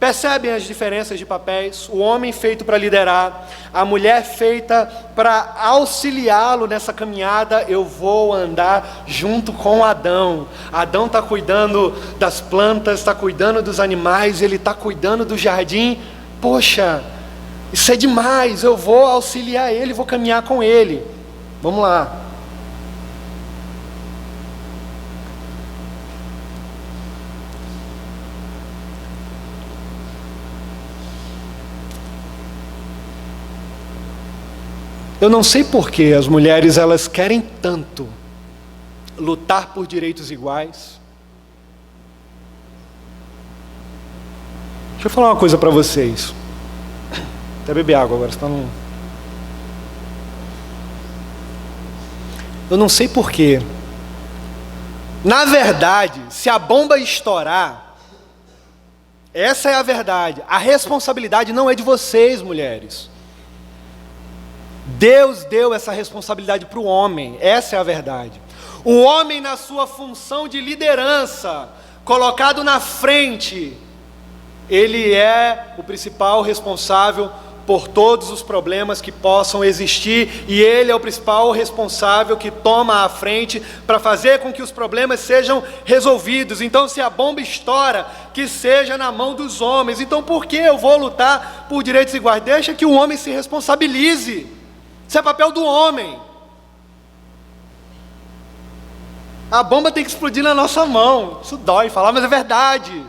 Percebem as diferenças de papéis? O homem feito para liderar, a mulher feita para auxiliá-lo nessa caminhada. Eu vou andar junto com Adão. Adão está cuidando das plantas, está cuidando dos animais, ele está cuidando do jardim. Poxa, isso é demais, eu vou auxiliar ele, vou caminhar com ele. Vamos lá. Eu não sei por que as mulheres elas querem tanto lutar por direitos iguais. Deixa eu falar uma coisa para vocês. Até beber água agora, você tá num... Eu não sei por quê. Na verdade, se a bomba estourar, essa é a verdade. A responsabilidade não é de vocês, mulheres. Deus deu essa responsabilidade para o homem, essa é a verdade. O homem, na sua função de liderança, colocado na frente, ele é o principal responsável por todos os problemas que possam existir, e ele é o principal responsável que toma a frente para fazer com que os problemas sejam resolvidos. Então, se a bomba estoura, que seja na mão dos homens. Então, por que eu vou lutar por direitos iguais? Deixa que o homem se responsabilize. Isso é papel do homem. A bomba tem que explodir na nossa mão. Isso dói falar, mas é verdade.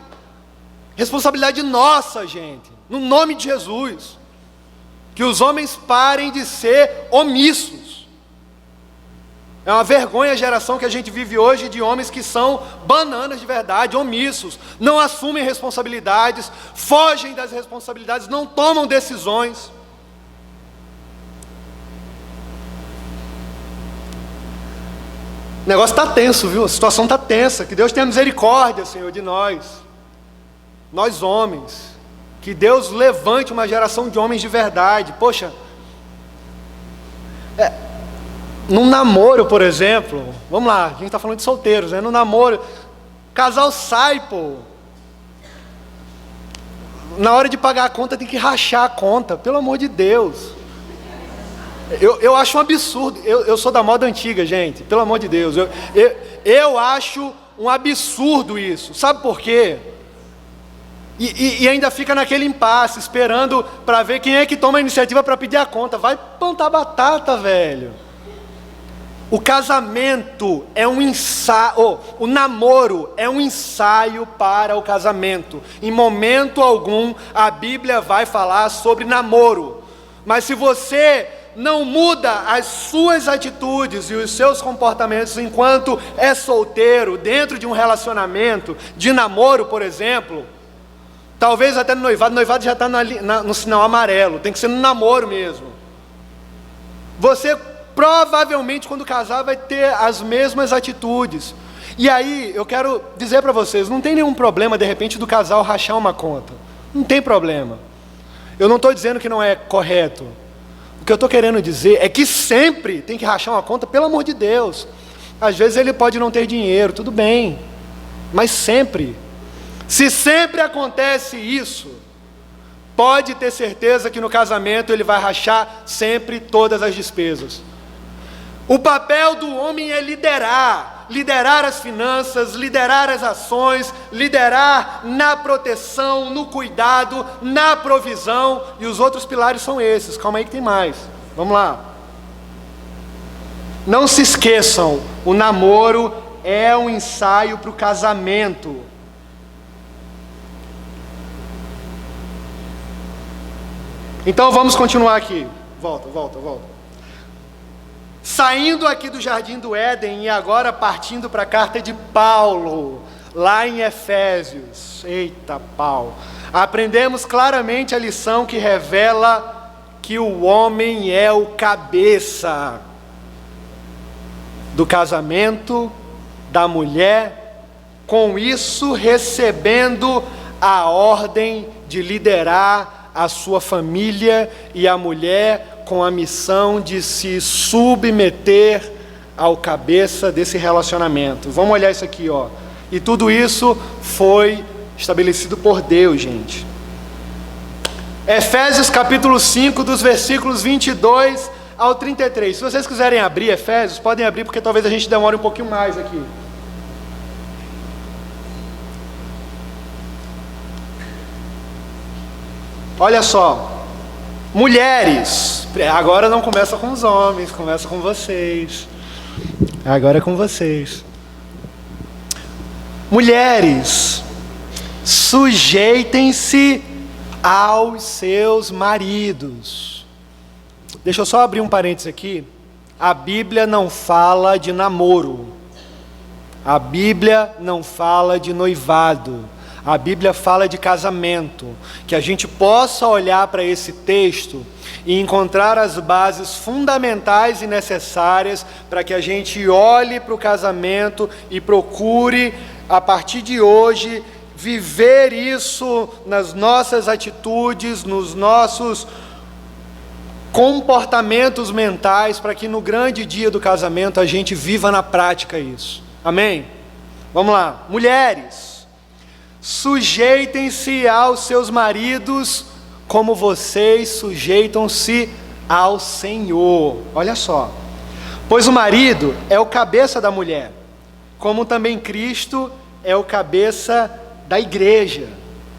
Responsabilidade nossa, gente. No nome de Jesus. Que os homens parem de ser omissos. É uma vergonha a geração que a gente vive hoje de homens que são bananas de verdade, omissos. Não assumem responsabilidades, fogem das responsabilidades, não tomam decisões. O negócio está tenso, viu? A situação está tensa. Que Deus tenha misericórdia, Senhor, de nós. Nós homens. Que Deus levante uma geração de homens de verdade. Poxa. Num namoro, por exemplo. Vamos lá, a gente está falando de solteiros, né? No namoro. casal sai, pô. Na hora de pagar a conta tem que rachar a conta, pelo amor de Deus. Eu acho um absurdo. Eu sou da moda antiga, gente, pelo amor de Deus. Eu acho um absurdo isso. Sabe por quê? E ainda fica naquele impasse, esperando para ver quem é que toma a iniciativa para pedir a conta. Vai plantar batata, velho. O casamento é um ensaio, o namoro é um ensaio para o casamento. Em momento algum a Bíblia vai falar sobre namoro. Mas se você não muda as suas atitudes e os seus comportamentos enquanto é solteiro, dentro de um relacionamento, de namoro, por exemplo, talvez até no noivado já está no sinal amarelo, tem que ser no namoro mesmo. Você provavelmente, quando casar, vai ter as mesmas atitudes. E aí, eu quero dizer para vocês, não tem nenhum problema, de repente, do casal rachar uma conta. Não tem problema. Eu não estou dizendo que não é correto. O que eu estou querendo dizer é que sempre tem que rachar uma conta, pelo amor de Deus. Às vezes ele pode não ter dinheiro, tudo bem. Mas sempre. Se sempre acontece isso, pode ter certeza que no casamento ele vai rachar sempre todas as despesas. O papel do homem é liderar as finanças, liderar as ações, liderar na proteção, no cuidado, na provisão, e os outros pilares são esses. Calma aí que tem mais, vamos lá. Não se esqueçam, o namoro é um ensaio para o casamento. Então vamos continuar aqui, volta. Saindo aqui do Jardim do Éden e agora partindo para a carta de Paulo, lá em Efésios. Eita, Paulo. Aprendemos claramente a lição que revela que o homem é o cabeça do casamento, da mulher, com isso recebendo a ordem de liderar a sua família, e a mulher com a missão de se submeter ao cabeça desse relacionamento. Vamos olhar isso aqui, ó. E tudo isso foi estabelecido por Deus, gente. Efésios capítulo 5, dos versículos 22 ao 33. Se vocês quiserem abrir Efésios, podem abrir, porque talvez a gente demore um pouquinho mais aqui. Olha só. Mulheres, agora não começa com os homens, começa com vocês. Agora é com vocês. Mulheres, sujeitem-se aos seus maridos. Deixa eu só abrir um parênteses aqui. A Bíblia não fala de namoro. A Bíblia não fala de noivado. A Bíblia fala de casamento, que a gente possa olhar para esse texto e encontrar as bases fundamentais e necessárias para que a gente olhe para o casamento e procure, a partir de hoje, viver isso nas nossas atitudes, nos nossos comportamentos mentais, para que no grande dia do casamento a gente viva na prática isso. Amém? Vamos lá. Mulheres, sujeitem-se aos seus maridos como vocês sujeitam-se ao Senhor. Olha só. Pois o marido é o cabeça da mulher, como também Cristo é o cabeça da igreja,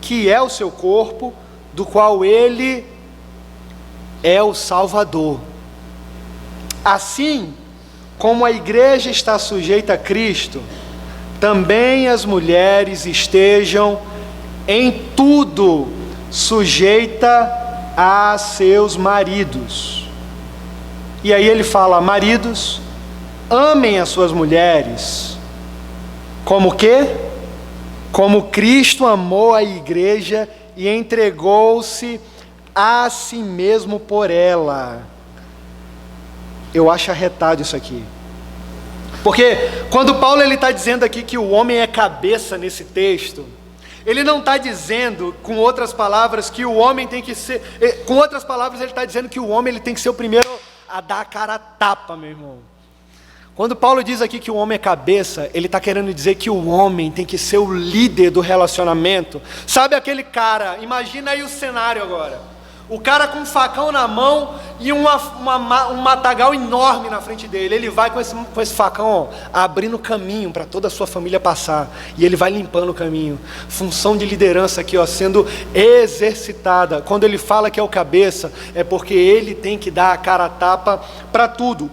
que é o seu corpo, do qual ele é o Salvador. Assim como a igreja está sujeita a Cristo, também as mulheres estejam em tudo sujeita a seus maridos. E aí ele fala: maridos, amem as suas mulheres, como quê? Como Cristo amou a igreja e entregou-se a si mesmo por ela. Eu acho arretado isso aqui. Porque quando Paulo está dizendo aqui que o homem é cabeça nesse texto, ele não está dizendo, com outras palavras, que o homem tem que ser... Com outras palavras, ele está dizendo que o homem ele tem que ser o primeiro a dar a cara a tapa, meu irmão. Quando Paulo diz aqui que o homem é cabeça, ele está querendo dizer que o homem tem que ser o líder do relacionamento. Sabe aquele cara, imagina aí o cenário agora. O cara com um facão na mão e um matagal enorme na frente dele. Ele vai com esse facão, ó, abrindo caminho para toda a sua família passar. E ele vai limpando o caminho. Função de liderança aqui, ó, sendo exercitada. Quando ele fala que é o cabeça, é porque ele tem que dar a cara a tapa para tudo.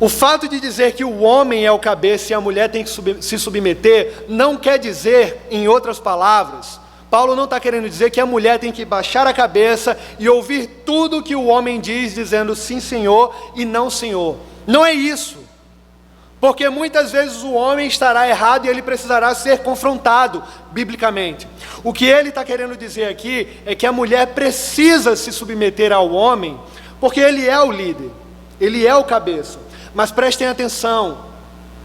O fato de dizer que o homem é o cabeça e a mulher tem que se submeter, não quer dizer, em outras palavras, Paulo não está querendo dizer que a mulher tem que baixar a cabeça e ouvir tudo que o homem diz, dizendo sim senhor e não senhor. Não é isso. Porque muitas vezes o homem estará errado e ele precisará ser confrontado biblicamente. O que ele está querendo dizer aqui é que a mulher precisa se submeter ao homem, porque ele é o líder, ele é o cabeça. Mas prestem atenção.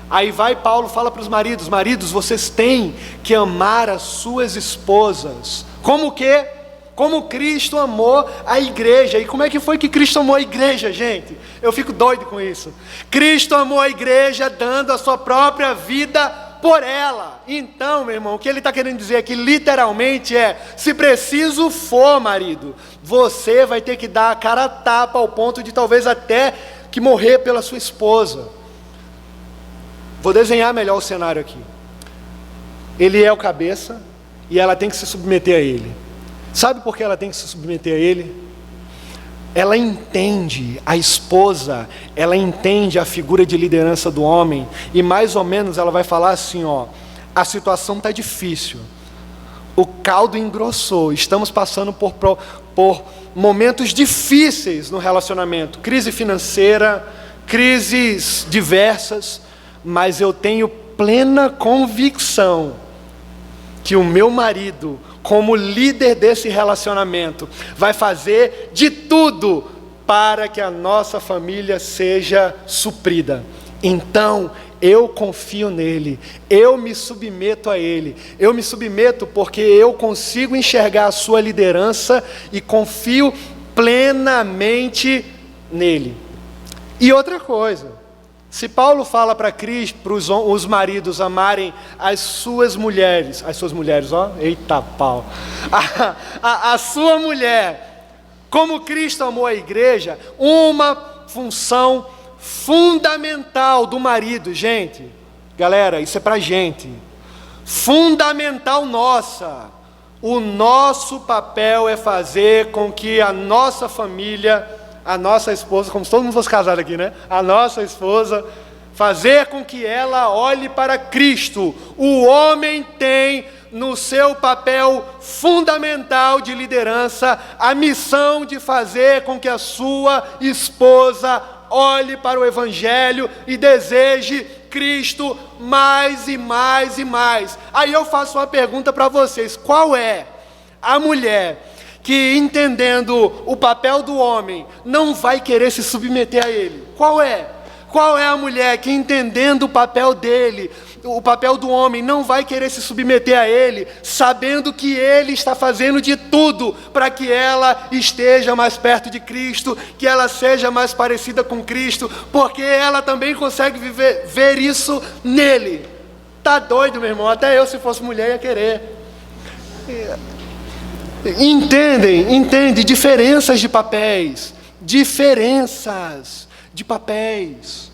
Aí vai Paulo, fala para os maridos: maridos, vocês têm que amar as suas esposas. Como que? Como Cristo amou a igreja. E como é que foi que Cristo amou a igreja, gente? Eu fico doido com isso. Cristo amou a igreja dando a sua própria vida por ela. Então, meu irmão, o que ele está querendo dizer aqui literalmente é: se preciso for, marido, você vai ter que dar a cara a tapa ao ponto de talvez até que morrer pela sua esposa. Vou desenhar melhor o cenário aqui. Ele é o cabeça e ela tem que se submeter a ele. Sabe por que ela tem que se submeter a ele? Ela entende, a esposa, ela entende a figura de liderança do homem, e mais ou menos ela vai falar assim, ó: a situação está difícil, o caldo engrossou, estamos passando por momentos difíceis no relacionamento, crise financeira, crises diversas, mas eu tenho plena convicção que o meu marido, como líder desse relacionamento, vai fazer de tudo para que a nossa família seja suprida. Então, eu confio nele, eu me submeto a ele, eu me submeto porque eu consigo enxergar a sua liderança e confio plenamente nele. E outra coisa, se Paulo fala para os maridos amarem as suas mulheres, ó, eita pau, a sua mulher, como Cristo amou a igreja, uma função fundamental do marido, gente, galera, isso é para gente, fundamental nossa, o nosso papel é fazer com que a nossa família, a nossa esposa, como se todo mundo fosse casado aqui, né? A nossa esposa, fazer com que ela olhe para Cristo. O homem tem no seu papel fundamental de liderança a missão de fazer com que a sua esposa olhe para o Evangelho e deseje Cristo mais e mais e mais. Aí eu faço uma pergunta para vocês: qual é a mulher que, entendendo o papel do homem, não vai querer se submeter a ele? Qual é? Qual é a mulher que, entendendo o papel dele, o papel do homem, não vai querer se submeter a ele, sabendo que ele está fazendo de tudo para que ela esteja mais perto de Cristo, que ela seja mais parecida com Cristo, porque ela também consegue ver isso nele? Tá doido, meu irmão? Até eu, se fosse mulher, ia querer. Entende? Diferenças de papéis. Diferenças de papéis.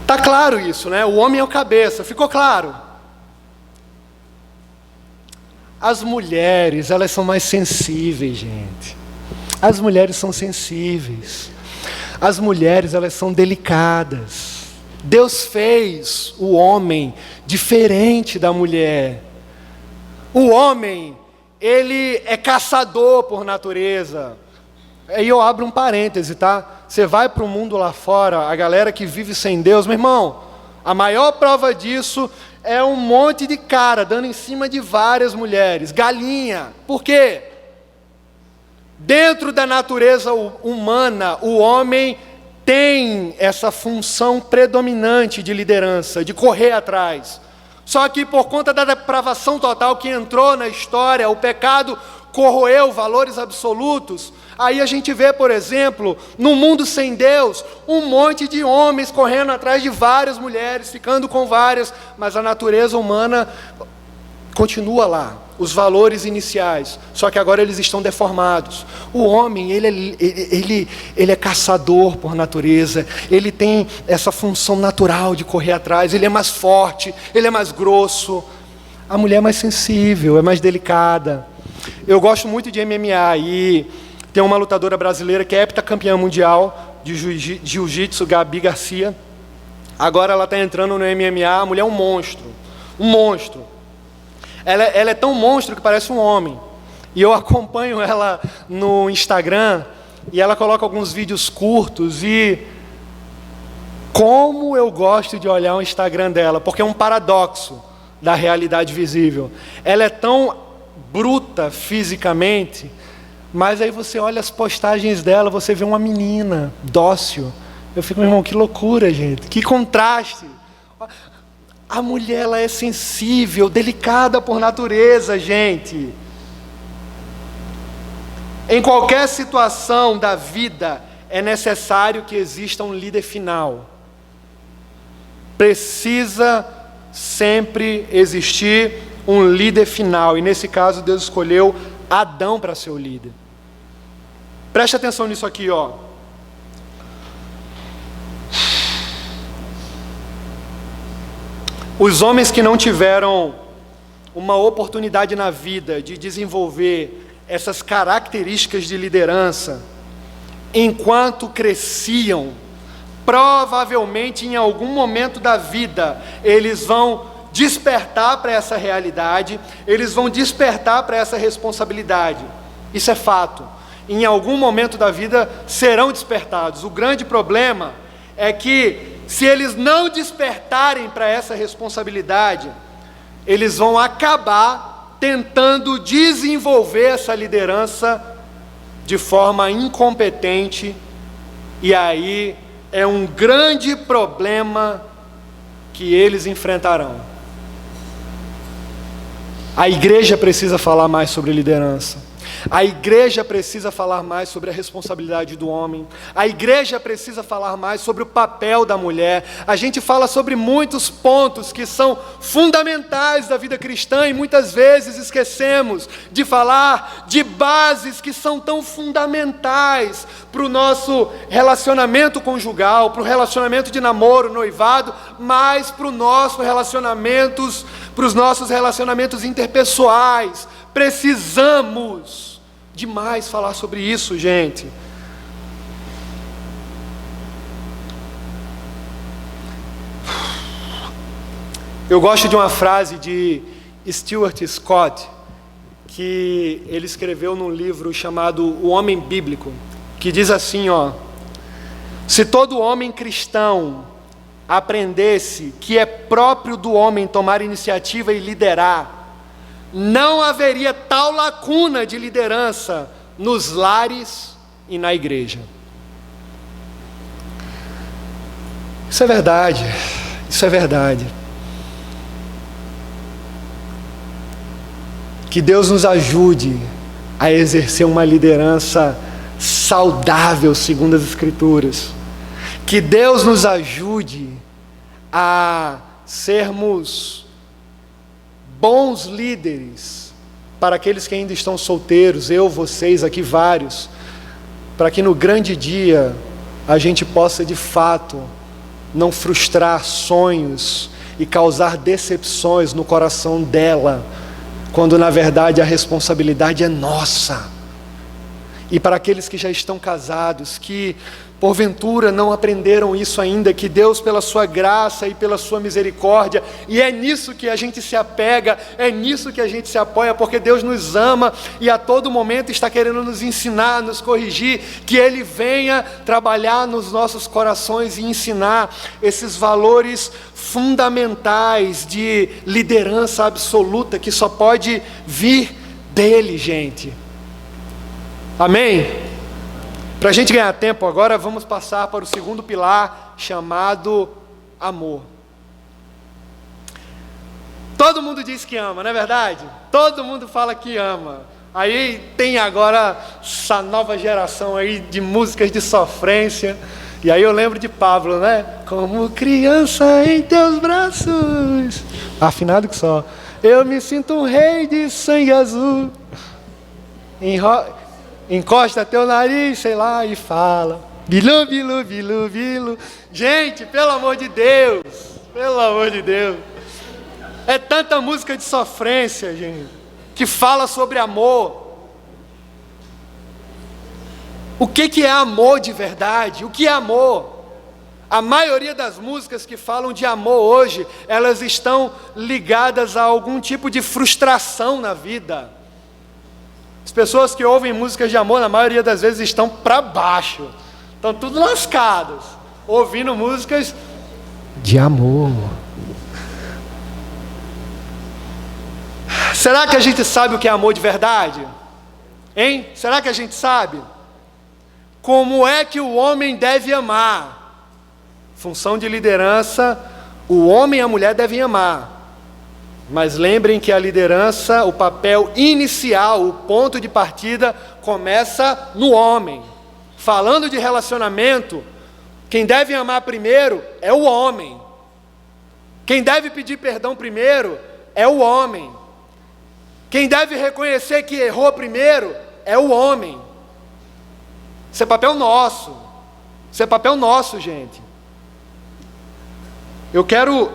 Tá claro isso, né? O homem é o cabeça, ficou claro? As mulheres, elas são mais sensíveis, gente. As mulheres são sensíveis. As mulheres, elas são delicadas. Deus fez o homem diferente da mulher. O homem, ele é caçador por natureza. Aí eu abro um parêntese, tá? Você vai para o mundo lá fora, a galera que vive sem Deus, meu irmão, a maior prova disso é um monte de cara dando em cima de várias mulheres, galinha. Por quê? Dentro da natureza humana, o homem tem essa função predominante de liderança, de correr atrás. Só que por conta da depravação total que entrou na história, o pecado corroeu valores absolutos, aí a gente vê, por exemplo, no mundo sem Deus, um monte de homens correndo atrás de várias mulheres, ficando com várias, mas a natureza humana continua lá, os valores iniciais, só que agora eles estão deformados. O homem, ele é caçador por natureza, ele tem essa função natural de correr atrás, ele é mais forte, ele é mais grosso. A mulher é mais sensível, é mais delicada. Eu gosto muito de MMA e tem uma lutadora brasileira que é heptacampeã mundial de jiu-jitsu, Gabi Garcia. Agora ela está entrando no MMA, a mulher é um monstro, um monstro. Ela é tão monstro que parece um homem. E eu acompanho ela no Instagram e ela coloca alguns vídeos curtos e como eu gosto de olhar o Instagram dela, porque é um paradoxo da realidade visível. Ela é tão bruta fisicamente, mas aí você olha as postagens dela, você vê uma menina dócil. Eu fico, meu irmão, que loucura, gente, que contraste. A mulher, ela é sensível, delicada por natureza, gente. Em qualquer situação da vida, é necessário que exista um líder final. Precisa sempre existir um líder final. E nesse caso, Deus escolheu Adão para ser o líder. Preste atenção nisso aqui, ó. Os homens que não tiveram uma oportunidade na vida de desenvolver essas características de liderança, enquanto cresciam, provavelmente em algum momento da vida, eles vão despertar para essa realidade, eles vão despertar para essa responsabilidade. Isso é fato. Em algum momento da vida serão despertados. O grande problema é que, se eles não despertarem para essa responsabilidade, eles vão acabar tentando desenvolver essa liderança de forma incompetente, e aí é um grande problema que eles enfrentarão. A igreja precisa falar mais sobre liderança. A igreja precisa falar mais sobre a responsabilidade do homem. A igreja precisa falar mais sobre o papel da mulher. A gente fala sobre muitos pontos que são fundamentais da vida cristã e muitas vezes esquecemos de falar de bases que são tão fundamentais para o nosso relacionamento conjugal, para o relacionamento de namoro, noivado, mas para os nossos relacionamentos interpessoais. Precisamos demais falar sobre isso, gente. Eu gosto de uma frase de Stuart Scott, que ele escreveu num livro chamado O Homem Bíblico, que diz assim, ó: se todo homem cristão aprendesse que é próprio do homem tomar iniciativa e liderar, não haveria tal lacuna de liderança nos lares e na igreja. Isso é verdade, isso é verdade. Que Deus nos ajude a exercer uma liderança saudável segundo as Escrituras. Que Deus nos ajude a sermos bons líderes para aqueles que ainda estão solteiros, eu, vocês aqui vários, para que no grande dia a gente possa de fato não frustrar sonhos e causar decepções no coração dela, quando na verdade a responsabilidade é nossa. E para aqueles que já estão casados, que porventura não aprenderam isso ainda, que Deus, pela sua graça e pela sua misericórdia, e é nisso que a gente se apega, é nisso que a gente se apoia, porque Deus nos ama e a todo momento está querendo nos ensinar, nos corrigir, que Ele venha trabalhar nos nossos corações e ensinar esses valores fundamentais de liderança absoluta que só pode vir dEle, gente. Amém? Para a gente ganhar tempo agora, vamos passar para o segundo pilar, chamado amor. Todo mundo diz que ama, não é verdade? Todo mundo fala que ama. Aí tem agora essa nova geração aí de músicas de sofrência. E aí eu lembro de Pablo, né? Como criança em teus braços. Afinado que só. Eu me sinto um rei de sangue azul. Encosta teu nariz, sei lá, e fala. Bilu, bilu, bilu, bilu. Gente, pelo amor de Deus. Pelo amor de Deus. É tanta música de sofrência, gente, que fala sobre amor. O que é amor de verdade? O que é amor? A maioria das músicas que falam de amor hoje, elas estão ligadas a algum tipo de frustração na vida. As pessoas que ouvem músicas de amor, na maioria das vezes, estão para baixo. Estão tudo lascados, ouvindo músicas de amor. Será que a gente sabe o que é amor de verdade? Hein? Será que a gente sabe? Como é que o homem deve amar? Função de liderança, o homem e a mulher devem amar. Mas lembrem que a liderança, o papel inicial, o ponto de partida, começa no homem. Falando de relacionamento, quem deve amar primeiro é o homem. Quem deve pedir perdão primeiro é o homem. Quem deve reconhecer que errou primeiro é o homem. Isso é papel nosso. Isso é papel nosso, gente. Eu quero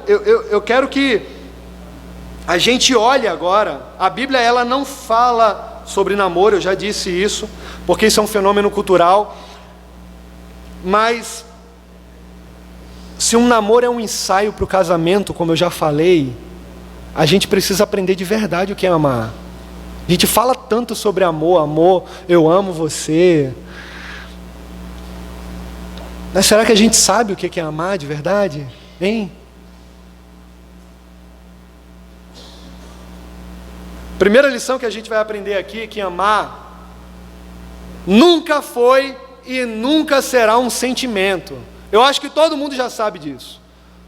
que a gente olhe agora. A Bíblia, ela não fala sobre namoro, eu já disse isso, porque isso é um fenômeno cultural. Mas se um namoro é um ensaio para o casamento, como eu já falei, a gente precisa aprender de verdade o que é amar. A gente fala tanto sobre amor, amor, eu amo você. Mas será que a gente sabe o que é amar de verdade? Hein? Primeira lição que a gente vai aprender aqui é que amar nunca foi e nunca será um sentimento. Eu acho que todo mundo já sabe disso.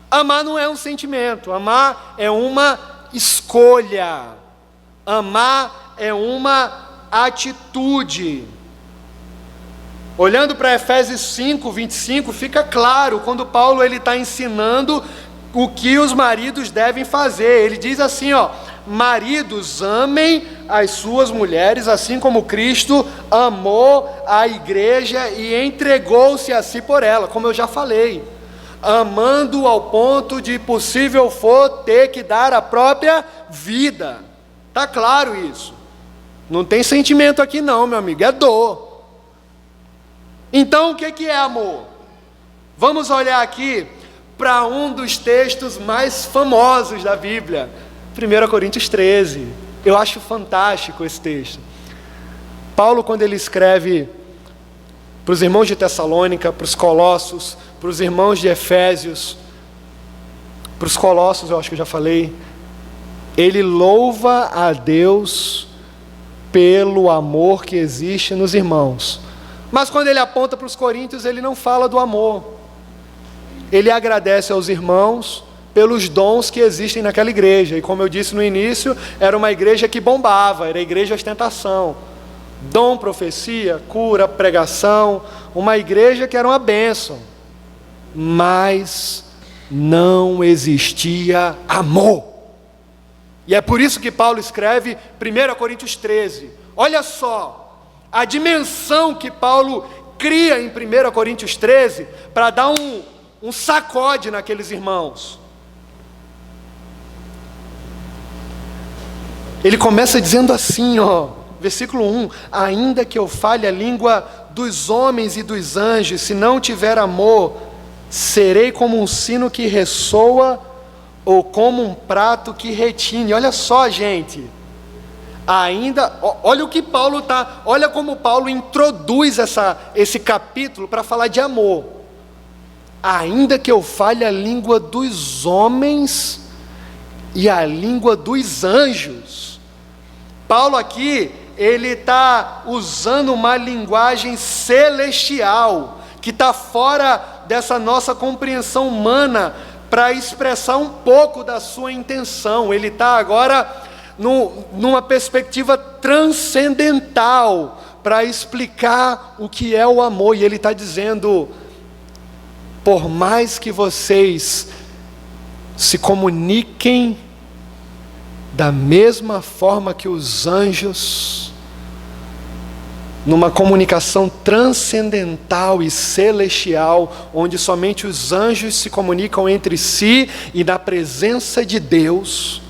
Amar não é um sentimento, amar é uma escolha. Amar é uma atitude. Olhando para Efésios 5, 25, fica claro quando Paulo está ensinando o que os maridos devem fazer. Ele diz assim, maridos, amem as suas mulheres, assim como Cristo amou a igreja e entregou-se a si por ela, como eu já falei. Amando ao ponto de possível for ter que dar a própria vida. Está claro isso. Não tem sentimento aqui não, meu amigo, é dor. Então, o que é amor? Vamos olhar aqui para um dos textos mais famosos da Bíblia, 1 Coríntios 13. Eu acho fantástico esse texto. Paulo, quando ele escreve para os irmãos de Tessalônica, para os Colossos, para os irmãos de Efésios, para os Colossos, eu acho que eu já falei, ele louva a Deus pelo amor que existe nos irmãos. Mas quando ele aponta para os coríntios, ele não fala do amor. Ele agradece aos irmãos pelos dons que existem naquela igreja. E como eu disse no início, era uma igreja que bombava, era a igreja ostentação. Dom, profecia, cura, pregação, uma igreja que era uma bênção. Mas não existia amor. E é por isso que Paulo escreve 1 Coríntios 13. Olha só a dimensão que Paulo cria em 1 Coríntios 13 para dar um sacode naqueles irmãos. Ele começa dizendo assim, versículo 1: ainda que eu fale a língua dos homens e dos anjos, se não tiver amor, serei como um sino que ressoa ou como um prato que retine. Olha só, gente. Olha o que Paulo olha como Paulo introduz esse capítulo para falar de amor. Ainda que eu fale a língua dos homens e a língua dos anjos. Paulo aqui, ele está usando uma linguagem celestial, que está fora dessa nossa compreensão humana, para expressar um pouco da sua intenção. Ele está agora numa perspectiva transcendental para explicar o que é o amor. E ele está dizendo: por mais que vocês se comuniquem da mesma forma que os anjos, numa comunicação transcendental e celestial, onde somente os anjos se comunicam entre si e na presença de Deus,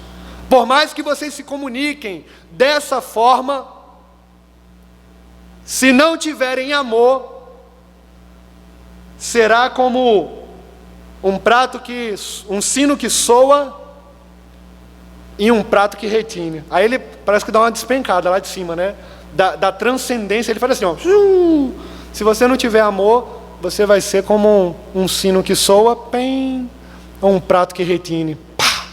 por mais que vocês se comuniquem dessa forma, se não tiverem amor, será como um sino que soa e um prato que retine. Aí ele parece que dá uma despencada lá de cima, né? Da transcendência. Ele fala assim, ó: se você não tiver amor, você vai ser como um sino que soa, ou um prato que retine, pá.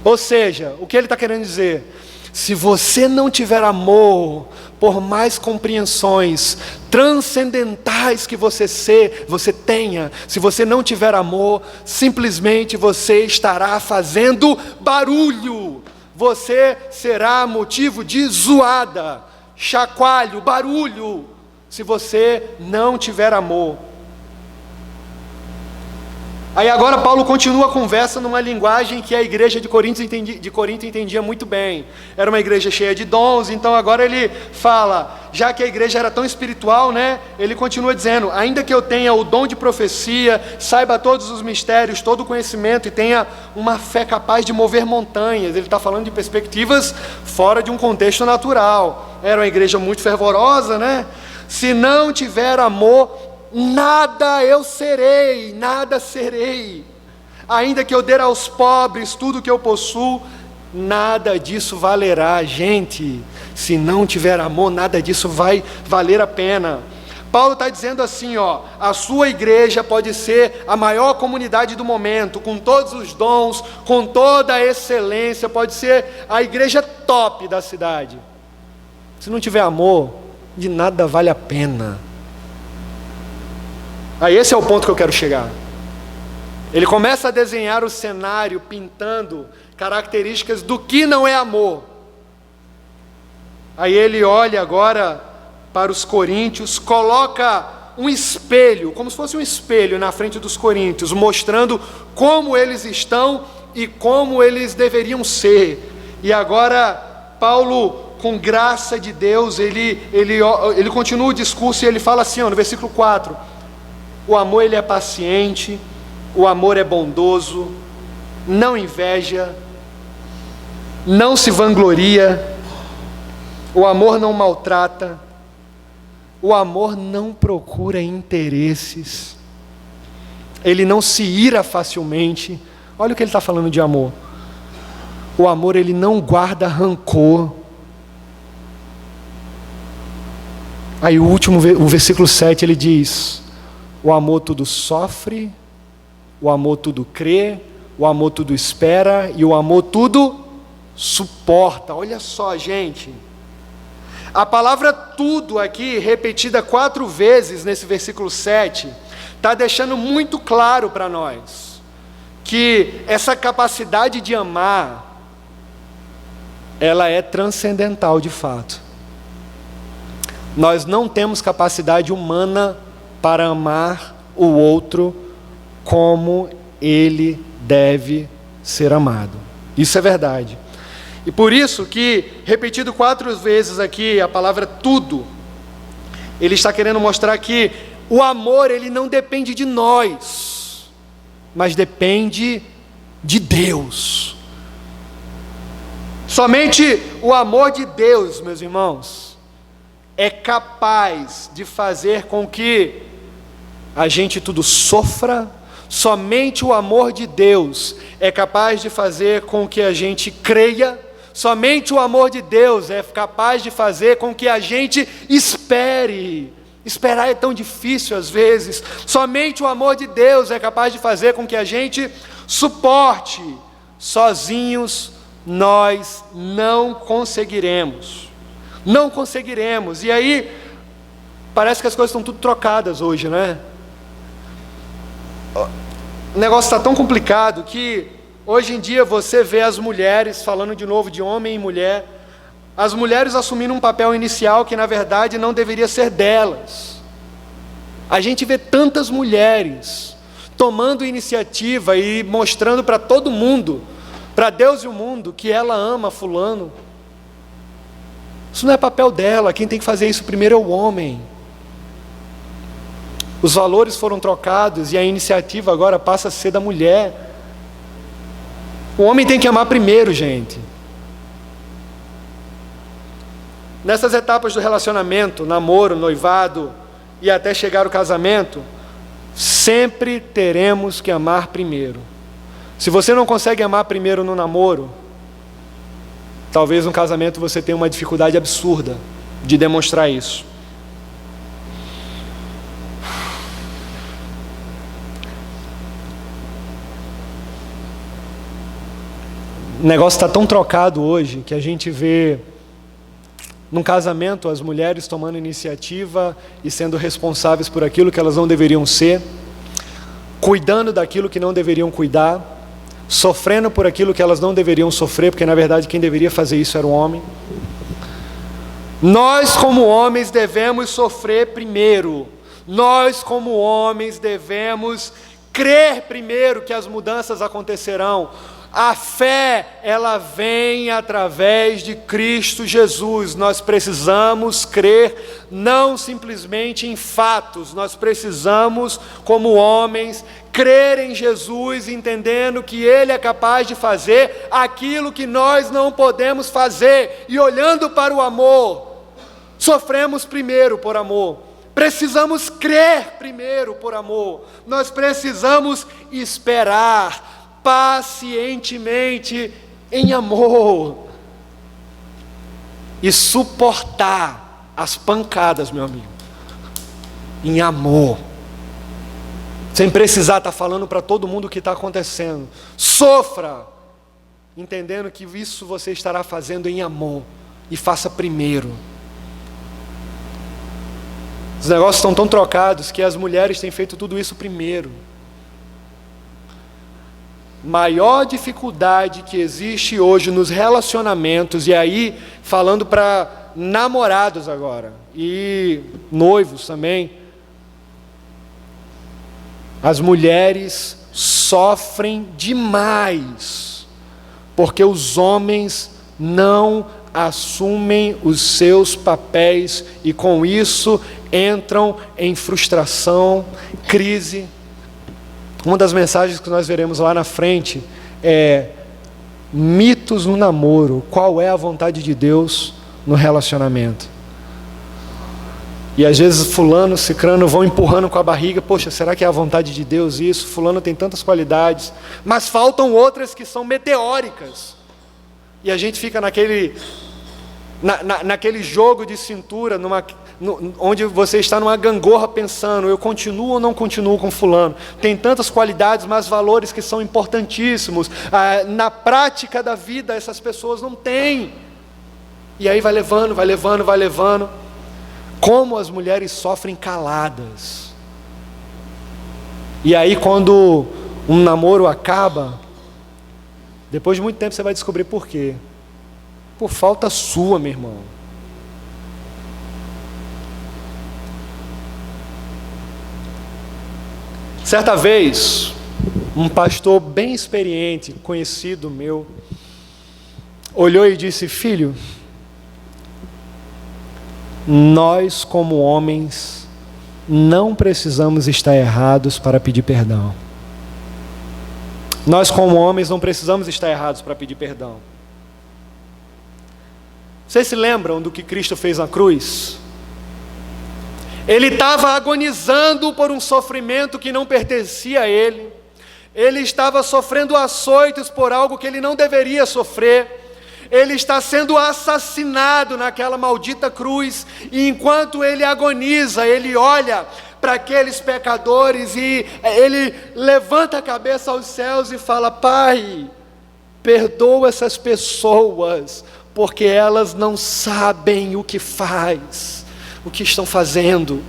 Ou seja, o que ele está querendo dizer? Se você não tiver amor, por mais compreensões transcendentais que você tenha, se você não tiver amor, simplesmente você estará fazendo barulho. Você será motivo de zoada, chacoalho, barulho, se você não tiver amor. Aí agora Paulo continua a conversa numa linguagem que a igreja de Corinto entendia muito bem. Era uma igreja cheia de dons, então agora ele fala, já que a igreja era tão espiritual, né? Ele continua dizendo: ainda que eu tenha o dom de profecia, saiba todos os mistérios, todo o conhecimento e tenha uma fé capaz de mover montanhas. Ele está falando de perspectivas fora de um contexto natural. Era uma igreja muito fervorosa, né? Se não tiver amor, nada eu serei, nada serei. Ainda que eu dê aos pobres tudo que eu possuo, nada disso valerá. Gente, se não tiver amor, nada disso vai valer a pena. Paulo está dizendo assim, ó: a sua igreja pode ser a maior comunidade do momento, com todos os dons, com toda a excelência, pode ser a igreja top da cidade. Se não tiver amor, de nada vale a pena. Aí esse é o ponto que eu quero chegar. Ele começa a desenhar o cenário, pintando características do que não é amor. Aí ele olha agora para os coríntios, coloca um espelho, como se fosse um espelho na frente dos coríntios, mostrando como eles estão e como eles deveriam ser. E agora Paulo, com graça de Deus, ele continua o discurso e ele fala assim, ó, no versículo 4: o amor, ele é paciente, o amor é bondoso, não inveja, não se vangloria, o amor não maltrata, o amor não procura interesses, ele não se ira facilmente. Olha o que ele está falando de amor. O amor, ele não guarda rancor. Aí o versículo 7, ele diz: o amor tudo sofre, o amor tudo crê, o amor tudo espera e o amor tudo suporta. Olha só, gente, a palavra tudo aqui, repetida 4 vezes nesse versículo 7, está deixando muito claro para nós que essa capacidade de amar, ela é transcendental de fato. Nós não temos capacidade humana para amar o outro como ele deve ser amado. Isso é verdade. E por isso que, repetido 4 vezes aqui, a palavra tudo, ele está querendo mostrar que o amor, ele não depende de nós, mas depende de Deus. Somente o amor de Deus, meus irmãos, é capaz de fazer com que a gente tudo sofra. Somente o amor de Deus é capaz de fazer com que a gente creia. Somente o amor de Deus é capaz de fazer com que a gente espere. Esperar é tão difícil às vezes. Somente o amor de Deus é capaz de fazer com que a gente suporte. Sozinhos nós não conseguiremos. Não conseguiremos. E aí, parece que as coisas estão tudo trocadas hoje, né? O negócio está tão complicado que hoje em dia você vê as mulheres, falando de novo de homem e mulher, as mulheres assumindo um papel inicial que na verdade não deveria ser delas. A gente vê tantas mulheres tomando iniciativa e mostrando para todo mundo, para Deus e o mundo, que ela ama fulano. Isso não é papel dela, quem tem que fazer isso primeiro é o homem. Os valores foram trocados e a iniciativa agora passa a ser da mulher. O homem tem que amar primeiro, gente. Nessas etapas do relacionamento, namoro, noivado e até chegar ao casamento, sempre teremos que amar primeiro. Se você não consegue amar primeiro no namoro, talvez no casamento você tenha uma dificuldade absurda de demonstrar isso. O negócio está tão trocado hoje que a gente vê num casamento as mulheres tomando iniciativa e sendo responsáveis por aquilo que elas não deveriam ser, cuidando daquilo que não deveriam cuidar, sofrendo por aquilo que elas não deveriam sofrer, porque na verdade quem deveria fazer isso era o homem. Nós como homens devemos sofrer primeiro. Nós como homens devemos crer primeiro que as mudanças acontecerão. A fé, ela vem através de Cristo Jesus. Nós precisamos crer não simplesmente em fatos, nós precisamos, como homens, crer em Jesus, entendendo que Ele é capaz de fazer aquilo que nós não podemos fazer, e olhando para o amor, sofremos primeiro por amor. Precisamos crer primeiro por amor. Nós precisamos esperar pacientemente em amor e suportar as pancadas, meu amigo, em amor, sem precisar estar falando para todo mundo o que está acontecendo. Sofra, entendendo que isso você estará fazendo em amor, e faça primeiro. Os negócios estão tão trocados que as mulheres têm feito tudo isso primeiro. Maior dificuldade que existe hoje nos relacionamentos, e aí falando para namorados agora, e noivos também, as mulheres sofrem demais, porque os homens não assumem os seus papéis, e com isso entram em frustração, crise. Uma das mensagens que nós veremos lá na frente é mitos no namoro. Qual é a vontade de Deus no relacionamento? E às vezes fulano, cicrano vão empurrando com a barriga. Poxa, será que é a vontade de Deus isso? Fulano tem tantas qualidades, mas faltam outras que são meteóricas. E a gente fica naquele jogo de cintura, onde você está numa gangorra pensando, eu continuo ou não continuo com fulano? Tem tantas qualidades, mas valores que são importantíssimos. Na prática da vida, essas pessoas não têm. E aí vai levando. Como as mulheres sofrem caladas. E aí quando um namoro acaba, depois de muito tempo você vai descobrir por quê. Por falta sua, meu irmão. Certa vez, um pastor bem experiente, conhecido meu, olhou e disse: filho, nós como homens não precisamos estar errados para pedir perdão. Nós como homens não precisamos estar errados para pedir perdão. Vocês se lembram do que Cristo fez na cruz? Ele estava agonizando por um sofrimento que não pertencia a Ele. Ele estava sofrendo açoites por algo que Ele não deveria sofrer. Ele está sendo assassinado naquela maldita cruz. E enquanto Ele agoniza, Ele olha para aqueles pecadores e Ele levanta a cabeça aos céus e fala: Pai, perdoa essas pessoas, porque elas não sabem o que estão fazendo.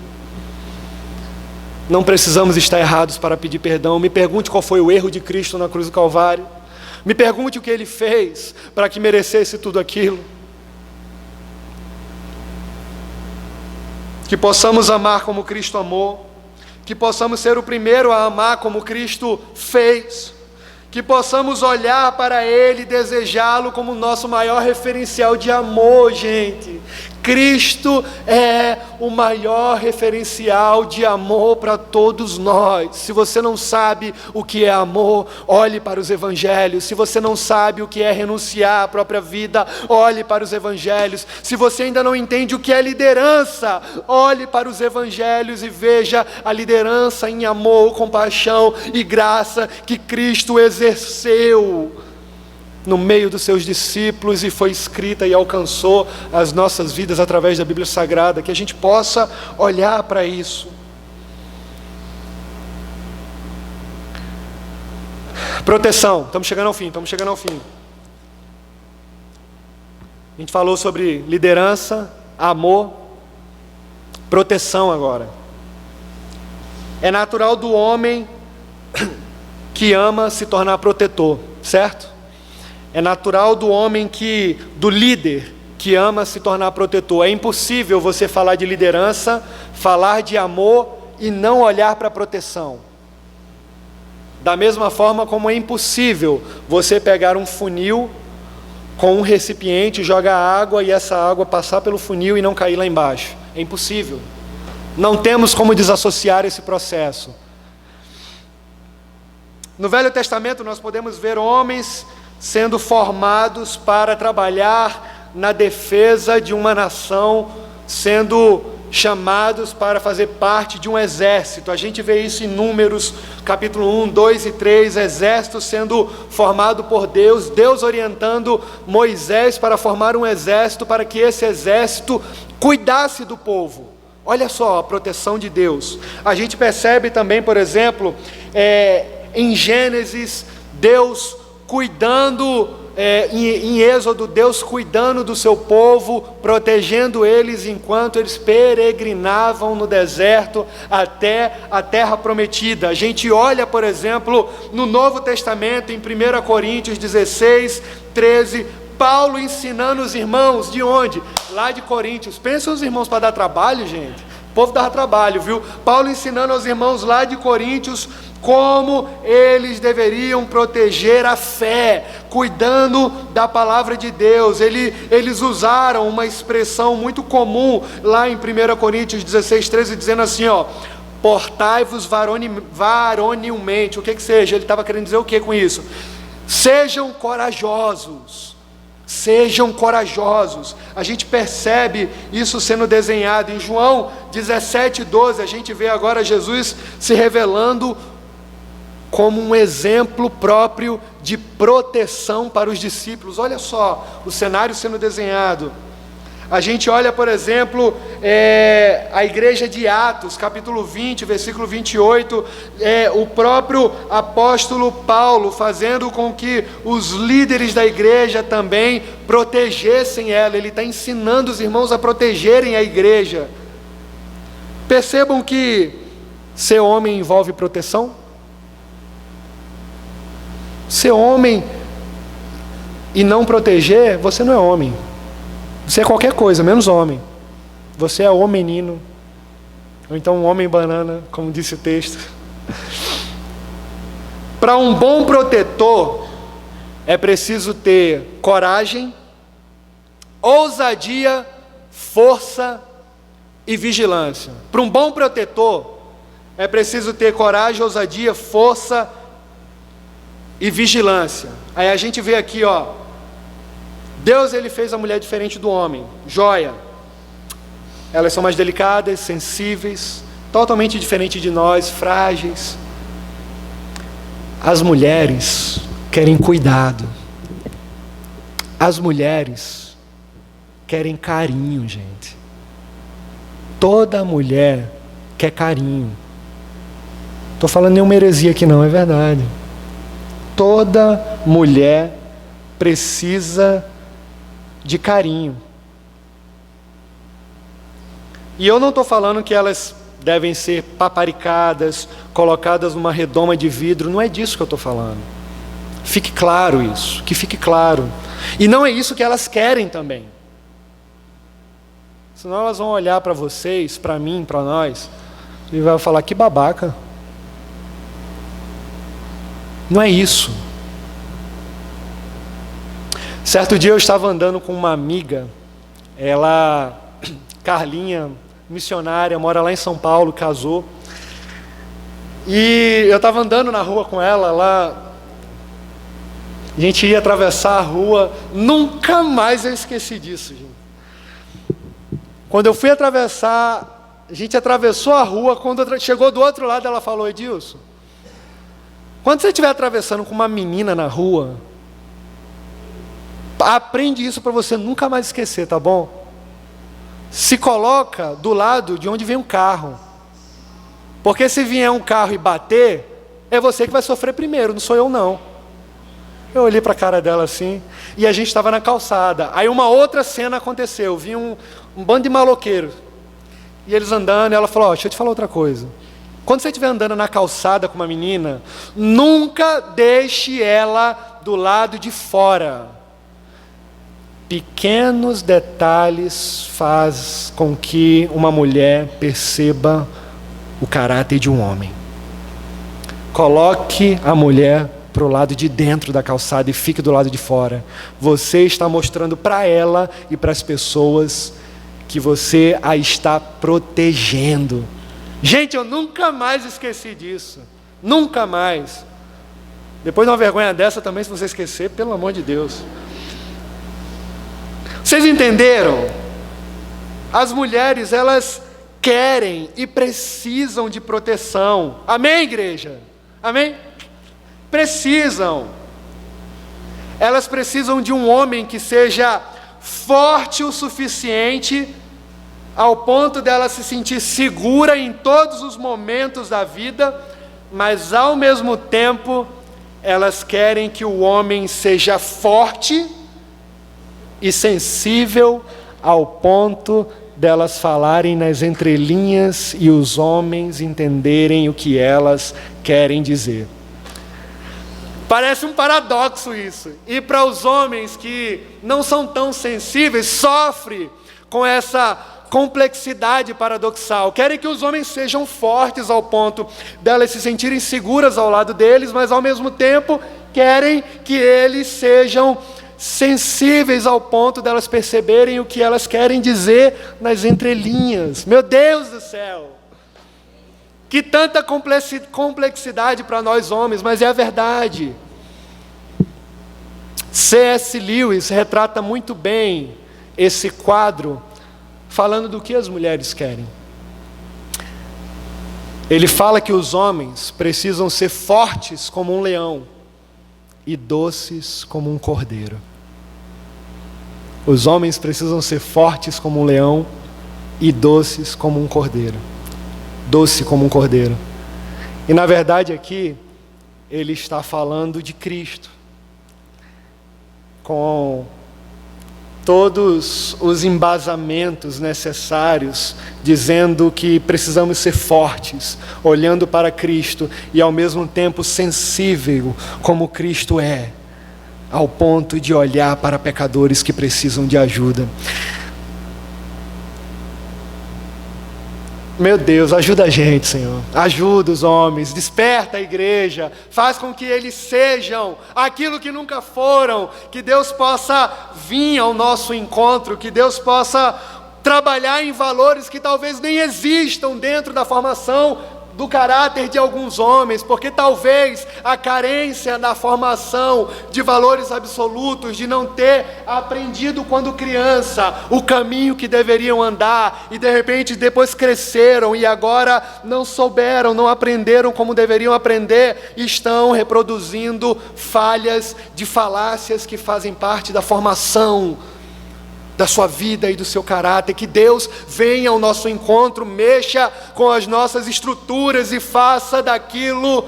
Não precisamos estar errados para pedir perdão. Me pergunte qual foi o erro de Cristo na cruz do Calvário. Me pergunte o que ele fez para que merecesse tudo aquilo. Que possamos amar como Cristo amou, que possamos ser o primeiro a amar como Cristo fez, que possamos olhar para Ele e desejá-lo como nosso maior referencial de amor, gente. Cristo é o maior referencial de amor para todos nós. Se você não sabe o que é amor, olhe para os evangelhos. Se você não sabe o que é renunciar à própria vida, olhe para os evangelhos. Se você ainda não entende o que é liderança, olhe para os evangelhos e veja a liderança em amor, compaixão e graça que Cristo exerceu no meio dos seus discípulos e foi escrita e alcançou as nossas vidas através da Bíblia Sagrada, que a gente possa olhar para isso. Proteção, estamos chegando ao fim. A gente falou sobre liderança, amor, proteção agora. É natural do homem que ama se tornar protetor, certo? É natural do homem do líder que ama se tornar protetor. É impossível você falar de liderança, falar de amor e não olhar para a proteção. Da mesma forma como é impossível você pegar um funil com um recipiente, jogar água e essa água passar pelo funil e não cair lá embaixo. É impossível. Não temos como desassociar esse processo. No Velho Testamento nós podemos ver homens sendo formados para trabalhar na defesa de uma nação, sendo chamados para fazer parte de um exército. A gente vê isso em Números, capítulo 1, 2 e 3, exército sendo formado por Deus, Deus orientando Moisés para formar um exército, para que esse exército cuidasse do povo. Olha só a proteção de Deus. A gente percebe também, por exemplo, em Gênesis, Deus cuidando, em Êxodo, Deus cuidando do seu povo, protegendo eles enquanto eles peregrinavam no deserto até a terra prometida. A gente olha, por exemplo, no Novo Testamento, em 1 Coríntios 16, 13, Paulo ensinando os irmãos, de onde? Lá de Coríntios. Pensa os irmãos para dar trabalho, gente. O povo dava trabalho, viu? Paulo ensinando aos irmãos lá de Coríntios como eles deveriam proteger a fé, cuidando da palavra de Deus. Eles usaram uma expressão muito comum lá em 1 Coríntios 16, 13, dizendo assim, portai-vos varonilmente. O que seja? Ele estava querendo dizer o que com isso? Sejam corajosos. Sejam corajosos. A gente percebe isso sendo desenhado em João 17, 12. A gente vê agora Jesus se revelando como um exemplo próprio de proteção para os discípulos. Olha só o cenário sendo desenhado. A gente olha, por exemplo, a igreja de Atos, capítulo 20, versículo 28, o próprio apóstolo Paulo fazendo com que os líderes da igreja também protegessem ela. Ele está ensinando os irmãos a protegerem a igreja. Percebam que ser homem envolve proteção? Ser homem e não proteger, você não é homem. Você é qualquer coisa, menos homem. Você é homem menino, ou então um homem banana, como disse o texto. Para um bom protetor, é preciso ter coragem, ousadia, força e vigilância. Para um bom protetor, é preciso ter coragem, ousadia, força e vigilância. Aí a gente vê aqui, Deus, ele fez a mulher diferente do homem, joia. Elas são mais delicadas, sensíveis, totalmente diferente de nós, frágeis. As mulheres querem cuidado. As mulheres querem carinho, gente. Toda mulher quer carinho. Estou falando nenhuma heresia aqui não, é verdade. Toda mulher precisa de carinho. E eu não estou falando que elas devem ser paparicadas, colocadas numa redoma de vidro, não é disso que eu estou falando. Fique claro isso, que fique claro. E não é isso que elas querem também. Senão elas vão olhar para vocês, para mim, para nós, e vai falar, que babaca. Não é isso. Certo dia eu estava andando com uma amiga, ela, Carlinha, missionária, mora lá em São Paulo, casou. E eu estava andando na rua com ela, lá, a gente ia atravessar a rua, nunca mais eu esqueci disso, gente. Quando eu fui atravessar, a gente atravessou a rua, quando chegou do outro lado, ela falou, Edilson, quando você estiver atravessando com uma menina na rua, aprende isso para você nunca mais esquecer, tá bom? Se coloca do lado de onde vem um carro. Porque se vier um carro e bater, é você que vai sofrer primeiro, não sou eu não. Eu olhei para a cara dela assim, e a gente estava na calçada. Aí uma outra cena aconteceu, vi um bando de maloqueiros. E eles andando, e ela falou, deixa eu te falar outra coisa. Quando você estiver andando na calçada com uma menina, nunca deixe ela do lado de fora. Pequenos detalhes fazem com que uma mulher perceba o caráter de um homem. Coloque a mulher para o lado de dentro da calçada e fique do lado de fora. Você está mostrando para ela e para as pessoas que você a está protegendo. Gente, eu nunca mais esqueci disso. Nunca mais. Depois de uma vergonha dessa também, se você esquecer, pelo amor de Deus. Vocês entenderam? As mulheres, elas querem e precisam de proteção. Amém, igreja? Amém? Precisam. Elas precisam de um homem que seja forte o suficiente ao ponto dela se sentir segura em todos os momentos da vida, mas ao mesmo tempo elas querem que o homem seja forte e sensível ao ponto delas falarem nas entrelinhas e os homens entenderem o que elas querem dizer. Parece um paradoxo isso. E para os homens que não são tão sensíveis, sofrem com essa complexidade paradoxal. Querem que os homens sejam fortes ao ponto delas se sentirem seguras ao lado deles, mas ao mesmo tempo querem que eles sejam sensíveis ao ponto delas perceberem o que elas querem dizer nas entrelinhas. Meu Deus do céu! Que tanta complexidade para nós homens, mas é a verdade. C.S. Lewis retrata muito bem esse quadro, falando do que as mulheres querem. Ele fala que os homens precisam ser fortes como um leão e doces como um cordeiro. Os homens precisam ser fortes como um leão e doces como um cordeiro. Doce como um cordeiro. E na verdade aqui, ele está falando de Cristo, com todos os embasamentos necessários, dizendo que precisamos ser fortes, olhando para Cristo e ao mesmo tempo sensível como Cristo é, ao ponto de olhar para pecadores que precisam de ajuda. Meu Deus, ajuda a gente, Senhor. Ajuda os homens, desperta a igreja, faz com que eles sejam aquilo que nunca foram, que Deus possa vir ao nosso encontro, que Deus possa trabalhar em valores que talvez nem existam dentro da formação do caráter de alguns homens, porque talvez a carência na formação de valores absolutos, de não ter aprendido quando criança o caminho que deveriam andar, e de repente depois cresceram e agora não souberam, não aprenderam como deveriam aprender, e estão reproduzindo falhas de falácias que fazem parte da formação da sua vida e do seu caráter. Que Deus venha ao nosso encontro, mexa com as nossas estruturas e faça daquilo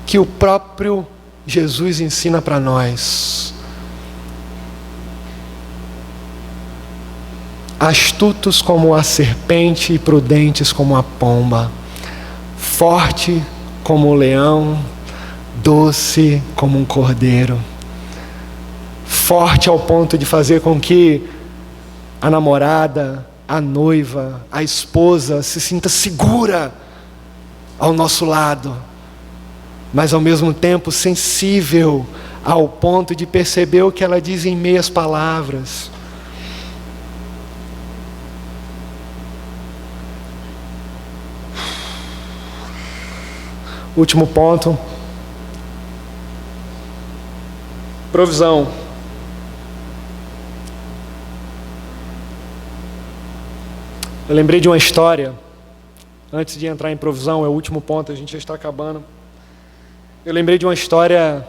que o próprio Jesus ensina para nós. Astutos como a serpente e prudentes como a pomba, forte como o leão, doce como um cordeiro, forte ao ponto de fazer com que a namorada, a noiva, a esposa se sinta segura ao nosso lado, mas ao mesmo tempo sensível ao ponto de perceber o que ela diz em meias palavras. Último ponto. Provisão. Eu lembrei de uma história, antes de entrar em provisão, é o último ponto, a gente já está acabando. Eu lembrei de uma história,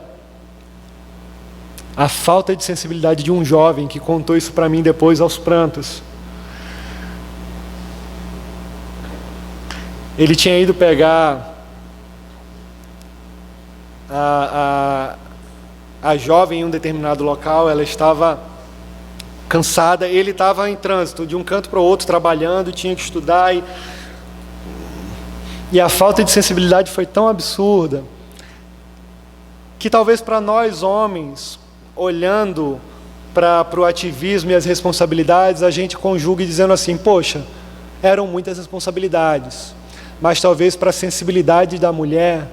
a falta de sensibilidade de um jovem que contou isso para mim depois aos prantos. Ele tinha ido pegar a jovem em um determinado local, ela estava cansada, ele estava em trânsito, de um canto para o outro, trabalhando, tinha que estudar, e a falta de sensibilidade foi tão absurda, que talvez para nós homens, olhando para o ativismo e as responsabilidades, a gente conjugue dizendo assim, poxa, eram muitas responsabilidades, mas talvez para a sensibilidade da mulher,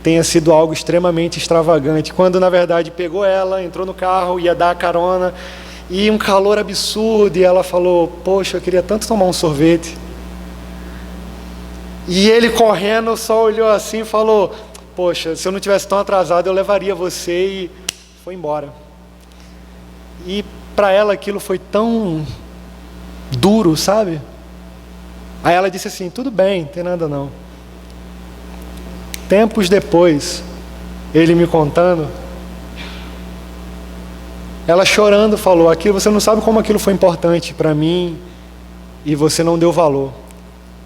tenha sido algo extremamente extravagante, quando na verdade pegou ela, entrou no carro, ia dar a carona, e um calor absurdo, e ela falou, poxa, eu queria tanto tomar um sorvete. E ele correndo só olhou assim e falou, poxa, se eu não tivesse tão atrasado eu levaria você, e foi embora. E para ela aquilo foi tão duro, sabe? Aí ela disse assim, tudo bem, não tem nada não. Tempos depois, ele me contando, ela chorando falou, aquilo, você não sabe como aquilo foi importante para mim e você não deu valor.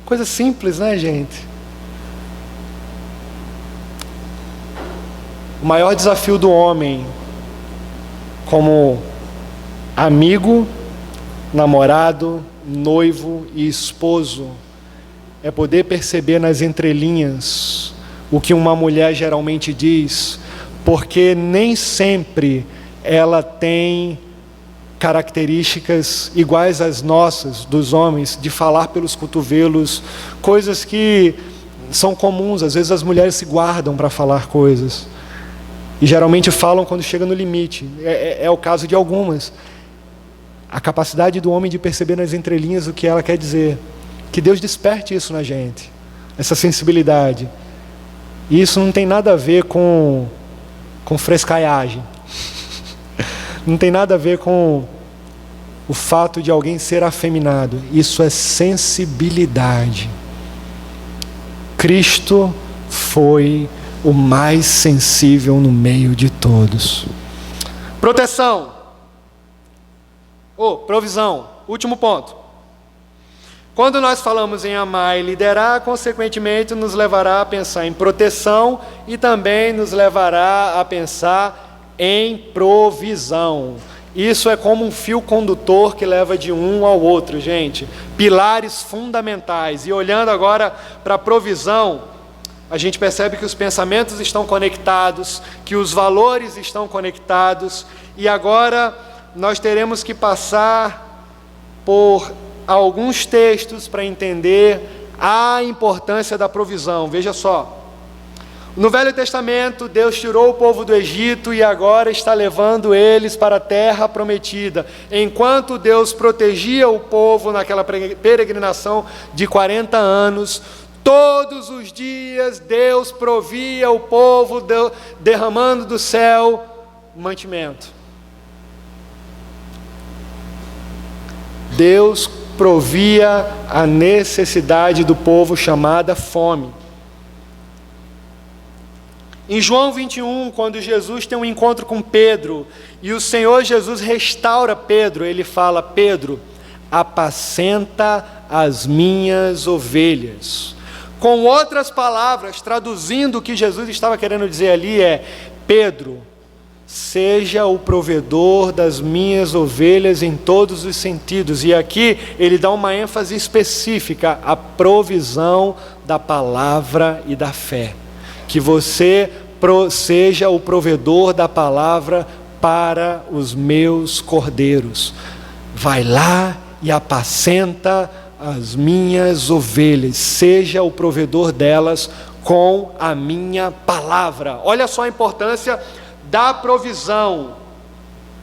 Coisa simples, né, gente? O maior desafio do homem como amigo, namorado, noivo e esposo é poder perceber nas entrelinhas o que uma mulher geralmente diz, porque nem sempre ela tem características iguais às nossas, dos homens, de falar pelos cotovelos, coisas que são comuns, às vezes as mulheres se guardam para falar coisas, e geralmente falam quando chega no limite, é o caso de algumas. A capacidade do homem de perceber nas entrelinhas o que ela quer dizer, que Deus desperte isso na gente, essa sensibilidade. E isso não tem nada a ver com frescaiagem. Não tem nada a ver com o fato de alguém ser afeminado. Isso é sensibilidade. Cristo foi o mais sensível no meio de todos. Proteção. Provisão. Último ponto. Quando nós falamos em amar e liderar, consequentemente nos levará a pensar em proteção e também nos levará a pensar em provisão. Isso é como um fio condutor que leva de um ao outro, gente. Pilares fundamentais. E olhando agora para a provisão, a gente percebe que os pensamentos estão conectados, que os valores estão conectados, e agora nós teremos que passar por alguns textos para entender a importância da provisão. Veja só, no Velho Testamento Deus tirou o povo do Egito e agora está levando eles para a terra prometida. Enquanto Deus protegia o povo naquela peregrinação de 40 anos, todos os dias Deus provia o povo, derramando do céu mantimento. Deus provia a necessidade do povo chamada fome. Em João 21, quando Jesus tem um encontro com Pedro, e o Senhor Jesus restaura Pedro, ele fala, Pedro, apacenta as minhas ovelhas. Com outras palavras, traduzindo o que Jesus estava querendo dizer ali é, Pedro, seja o provedor das minhas ovelhas em todos os sentidos. E aqui ele dá uma ênfase específica à provisão da palavra e da fé. Que você seja o provedor da palavra para os meus cordeiros. Vai lá e apacenta as minhas ovelhas, seja o provedor delas com a minha palavra. Olha só a importância da provisão.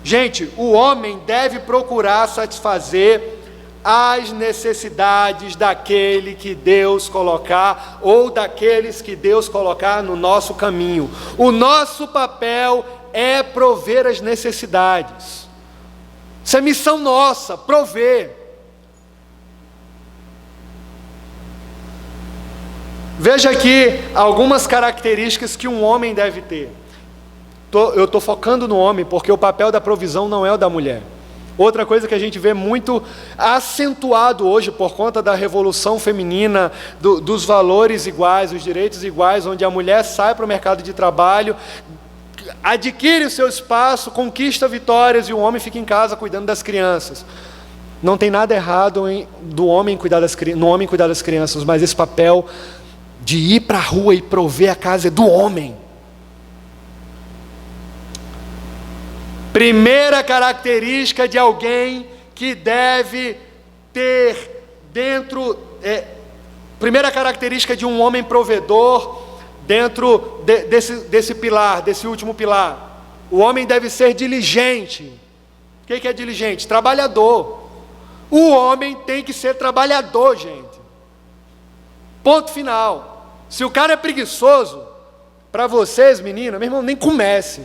Gente, o homem deve procurar satisfazer as necessidades daquele que Deus colocar, ou daqueles que Deus colocar no nosso caminho. O nosso papel é prover as necessidades. Isso é missão nossa, prover. Veja aqui algumas características que um homem deve ter. Eu estou focando no homem, porque o papel da provisão não é o da mulher. Outra coisa que a gente vê muito acentuado hoje por conta da revolução feminina, dos valores iguais, os direitos iguais, onde a mulher sai para o mercado de trabalho, adquire o seu espaço, conquista vitórias e o homem fica em casa cuidando das crianças. Não tem nada errado no homem cuidar das crianças, mas esse papel de ir para a rua e prover a casa é do homem. Primeira característica de alguém que deve ter primeira característica de um homem provedor dentro desse pilar, desse último pilar. O homem deve ser diligente. O que é diligente? Trabalhador. O homem tem que ser trabalhador, gente. Ponto final. Se o cara é preguiçoso, para vocês, meninas, meu irmão, nem comece.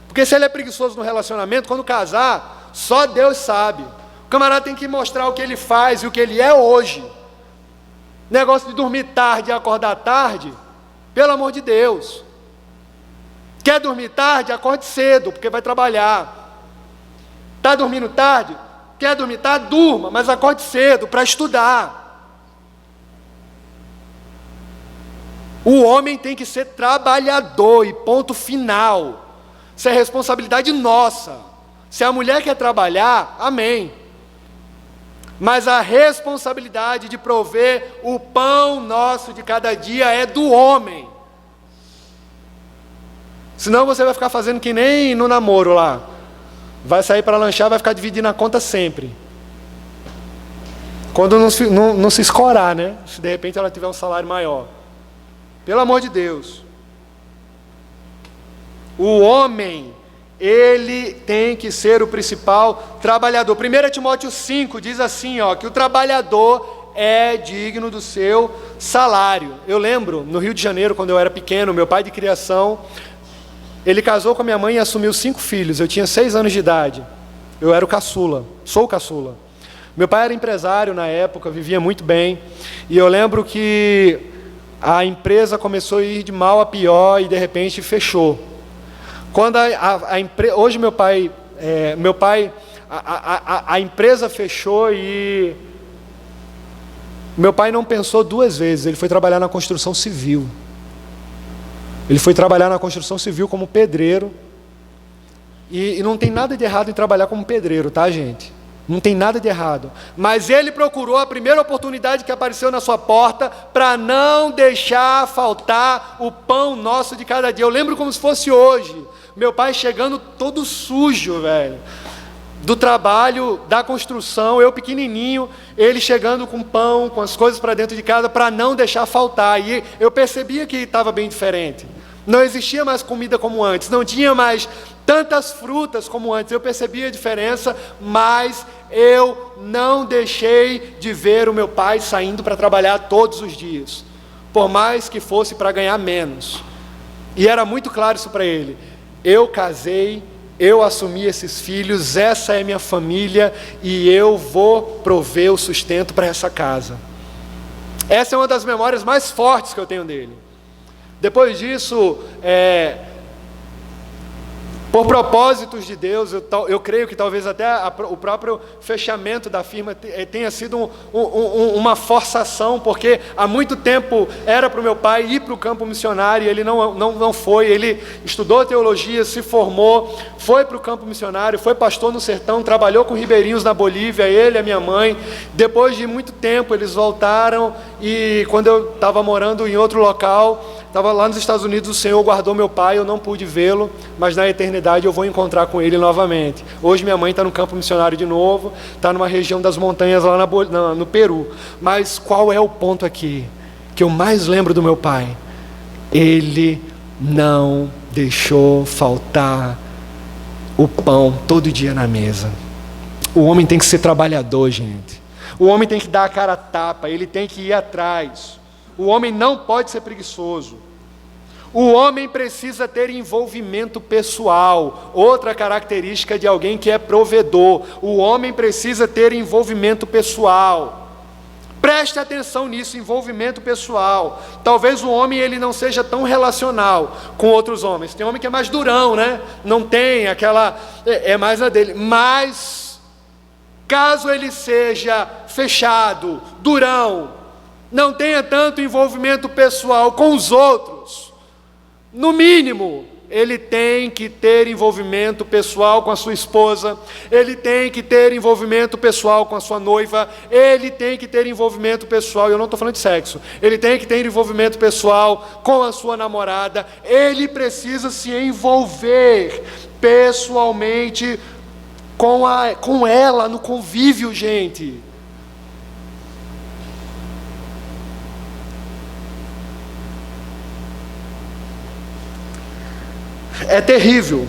Porque se ele é preguiçoso no relacionamento, quando casar, só Deus sabe. O camarada tem que mostrar o que ele faz e o que ele é hoje. Negócio de dormir tarde e acordar tarde, pelo amor de Deus. Quer dormir tarde? Acorde cedo, porque vai trabalhar. Está dormindo tarde? Quer dormir tarde? Durma, mas acorde cedo para estudar. O homem tem que ser trabalhador e ponto final. Isso é responsabilidade nossa. Se a mulher quer trabalhar, amém. Mas a responsabilidade de prover o pão nosso de cada dia é do homem. Senão você vai ficar fazendo que nem no namoro lá. Vai sair para lanchar, vai ficar dividindo a conta sempre. Quando não se escorar, né? Se de repente ela tiver um salário maior. Pelo amor de Deus. O homem, ele tem que ser o principal trabalhador. 1 Timóteo 5 diz assim, que o trabalhador é digno do seu salário. Eu lembro, no Rio de Janeiro, quando eu era pequeno, meu pai de criação, ele casou com a minha mãe e assumiu 5 filhos. Eu tinha 6 anos de idade. Eu era o caçula, sou o caçula. Meu pai era empresário na época, vivia muito bem. E eu lembro que a empresa começou a ir de mal a pior e de repente fechou. Quando hoje a empresa fechou e meu pai não pensou 2 vezes, ele foi trabalhar na construção civil. Ele foi trabalhar na construção civil como pedreiro. E não tem nada de errado em trabalhar como pedreiro, tá, gente? Não tem nada de errado. Mas ele procurou a primeira oportunidade que apareceu na sua porta para não deixar faltar o pão nosso de cada dia. Eu lembro como se fosse hoje. Meu pai chegando todo sujo, velho. Do trabalho, da construção, eu pequenininho, ele chegando com pão, com as coisas para dentro de casa para não deixar faltar. E eu percebia que estava bem diferente. Não existia mais comida como antes, não tinha mais tantas frutas como antes. Eu percebia a diferença, mas eu não deixei de ver o meu pai saindo para trabalhar todos os dias, por mais que fosse para ganhar menos. E era muito claro isso para ele. Eu casei, eu assumi esses filhos, essa é minha família e eu vou prover o sustento para essa casa. Essa é uma das memórias mais fortes que eu tenho dele. Depois disso, por propósitos de Deus, eu creio que talvez até o próprio fechamento da firma tenha sido uma forçação, porque há muito tempo era para o meu pai ir para o campo missionário, e ele não foi. Ele estudou teologia, se formou, foi para o campo missionário, foi pastor no sertão, trabalhou com ribeirinhos na Bolívia, ele e a minha mãe. Depois de muito tempo eles voltaram, e quando eu estava morando em outro local, estava lá nos Estados Unidos, o Senhor guardou meu pai, eu não pude vê-lo, mas na eternidade eu vou encontrar com ele novamente. Hoje minha mãe está no campo missionário de novo, está numa região das montanhas lá no Peru. Mas qual é o ponto aqui que eu mais lembro do meu pai? Ele não deixou faltar o pão todo dia na mesa. O homem tem que ser trabalhador, gente. O homem tem que dar a cara a tapa, ele tem que ir atrás. O homem não pode ser preguiçoso. O homem precisa ter envolvimento pessoal. Outra característica de alguém que é provedor. O homem precisa ter envolvimento pessoal. Preste atenção nisso, envolvimento pessoal. Talvez o homem ele não seja tão relacional com outros homens. Tem homem que é mais durão, né? Não tem aquela... É mais a dele. Mas, caso ele seja fechado, durão, não tenha tanto envolvimento pessoal com os outros, no mínimo, ele tem que ter envolvimento pessoal com a sua esposa, ele tem que ter envolvimento pessoal com a sua noiva, ele tem que ter envolvimento pessoal, eu não estou falando de sexo, ele tem que ter envolvimento pessoal com a sua namorada, ele precisa se envolver pessoalmente com ela no convívio, gente. É terrível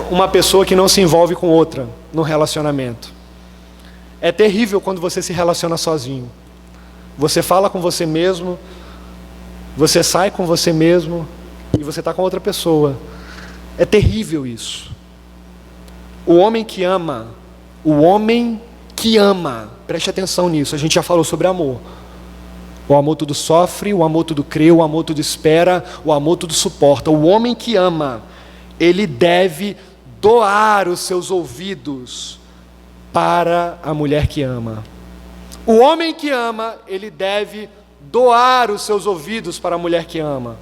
uma pessoa que não se envolve com outra no relacionamento. É terrível quando você se relaciona sozinho. Você fala com você mesmo, você sai com você mesmo e você está com outra pessoa. É terrível isso. O homem que ama, preste atenção nisso, a gente já falou sobre amor. O amor tudo sofre, o amor tudo crê, o amor tudo espera, o amor tudo suporta. O homem que ama, ele deve doar os seus ouvidos para a mulher que ama. O homem que ama, ele deve doar os seus ouvidos para a mulher que ama.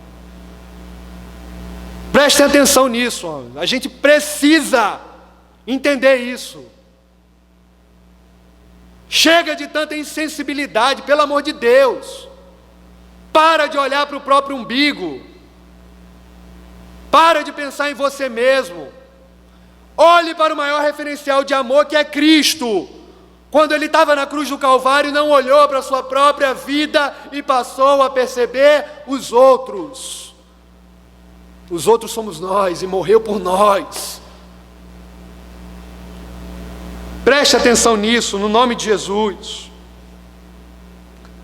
Prestem atenção nisso, homem. A gente precisa entender isso. Chega de tanta insensibilidade, pelo amor de Deus. Para de olhar para o próprio umbigo. Para de pensar em você mesmo. Olhe para o maior referencial de amor, que é Cristo. Quando ele estava na cruz do Calvário, não olhou para a sua própria vida e passou a perceber os outros. Os outros somos nós e morreu por nós. Preste atenção nisso, no nome de Jesus.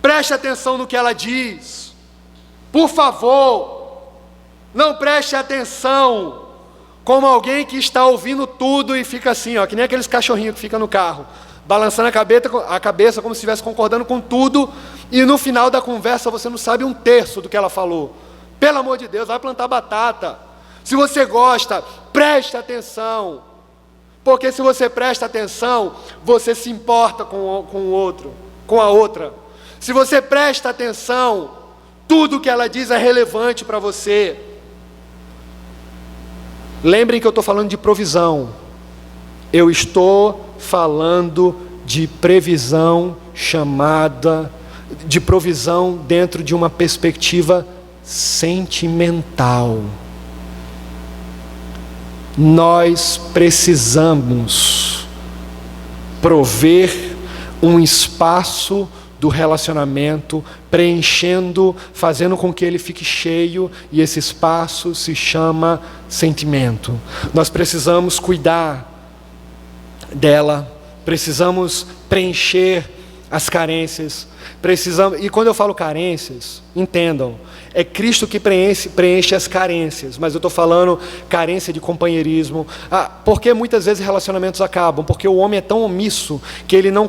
Preste atenção no que ela diz. Por favor, não preste atenção como alguém que está ouvindo tudo e fica assim, ó, que nem aqueles cachorrinhos que ficam no carro, balançando a cabeça como se estivesse concordando com tudo, e no final da conversa você não sabe um terço do que ela falou. Pelo amor de Deus, vai plantar batata. Se você gosta, preste atenção. Porque se você presta atenção, você se importa com o outro, com a outra. Se você presta atenção, tudo que ela diz é relevante para você. Lembrem que eu estou falando de provisão. Eu estou falando de previsão de provisão dentro de uma perspectiva sentimental. Nós precisamos prover um espaço do relacionamento, preenchendo, fazendo com que ele fique cheio, e esse espaço se chama sentimento. Nós precisamos cuidar dela, precisamos preencher as carências, e quando eu falo carências, entendam, é Cristo que preenche as carências, mas eu estou falando carência de companheirismo. Por que muitas vezes relacionamentos acabam? Porque o homem é tão omisso que ele não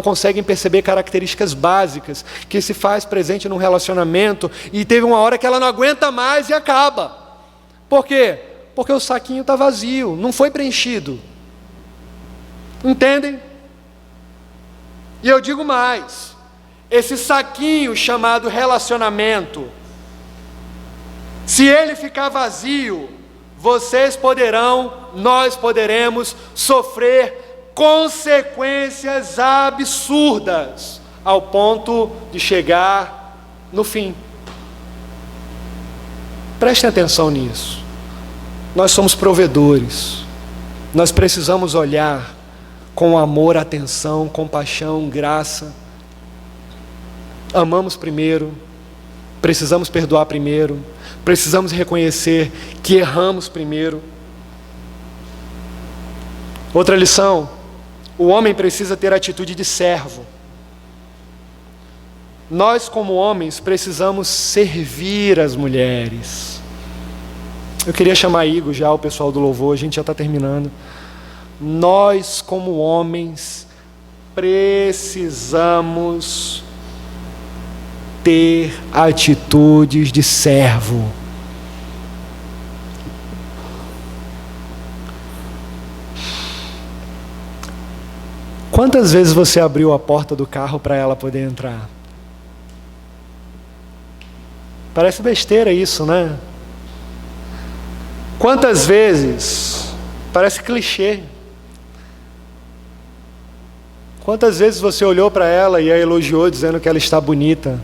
consegue perceber características básicas que se faz presente num relacionamento, e teve uma hora que ela não aguenta mais e acaba. Por quê? Porque o saquinho está vazio, não foi preenchido. Entendem? E eu digo mais, esse saquinho chamado relacionamento, se ele ficar vazio, nós poderemos sofrer consequências absurdas, ao ponto de chegar no fim. prestem atenção nisso. Nós somos provedores. Nós precisamos olhar com amor, atenção, compaixão, graça. Amamos primeiro, precisamos perdoar primeiro, precisamos reconhecer que erramos primeiro. Outra lição: o homem precisa ter atitude de servo. Nós, como homens, precisamos servir as mulheres. Eu queria chamar Igor já, o pessoal do louvor, a gente já está terminando. Nós, como homens, precisamos ter atitudes de servo. Quantas vezes você abriu a porta do carro para ela poder entrar? Parece besteira isso, né? Quantas vezes, parece clichê. Quantas vezes você olhou para ela e a elogiou dizendo que ela está bonita?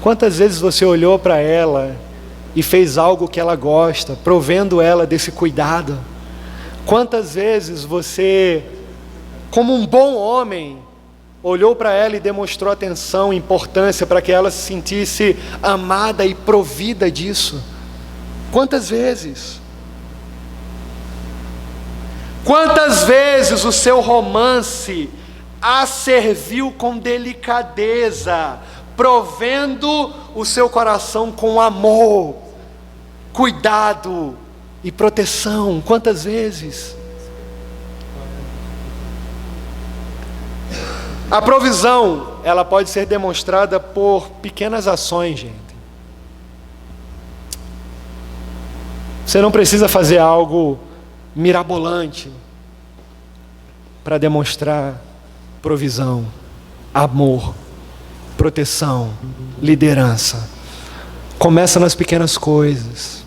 Quantas vezes você olhou para ela e fez algo que ela gosta, provendo ela desse cuidado? Quantas vezes você, como um bom homem, olhou para ela e demonstrou atenção e importância para que ela se sentisse amada e provida disso? Quantas vezes? Quantas vezes o seu romance a serviu com delicadeza, provendo o seu coração com amor, cuidado e proteção? Quantas vezes? A provisão, ela pode ser demonstrada por pequenas ações, gente. Você não precisa fazer algo mirabolante para demonstrar provisão, amor, proteção, liderança. Começa nas pequenas coisas.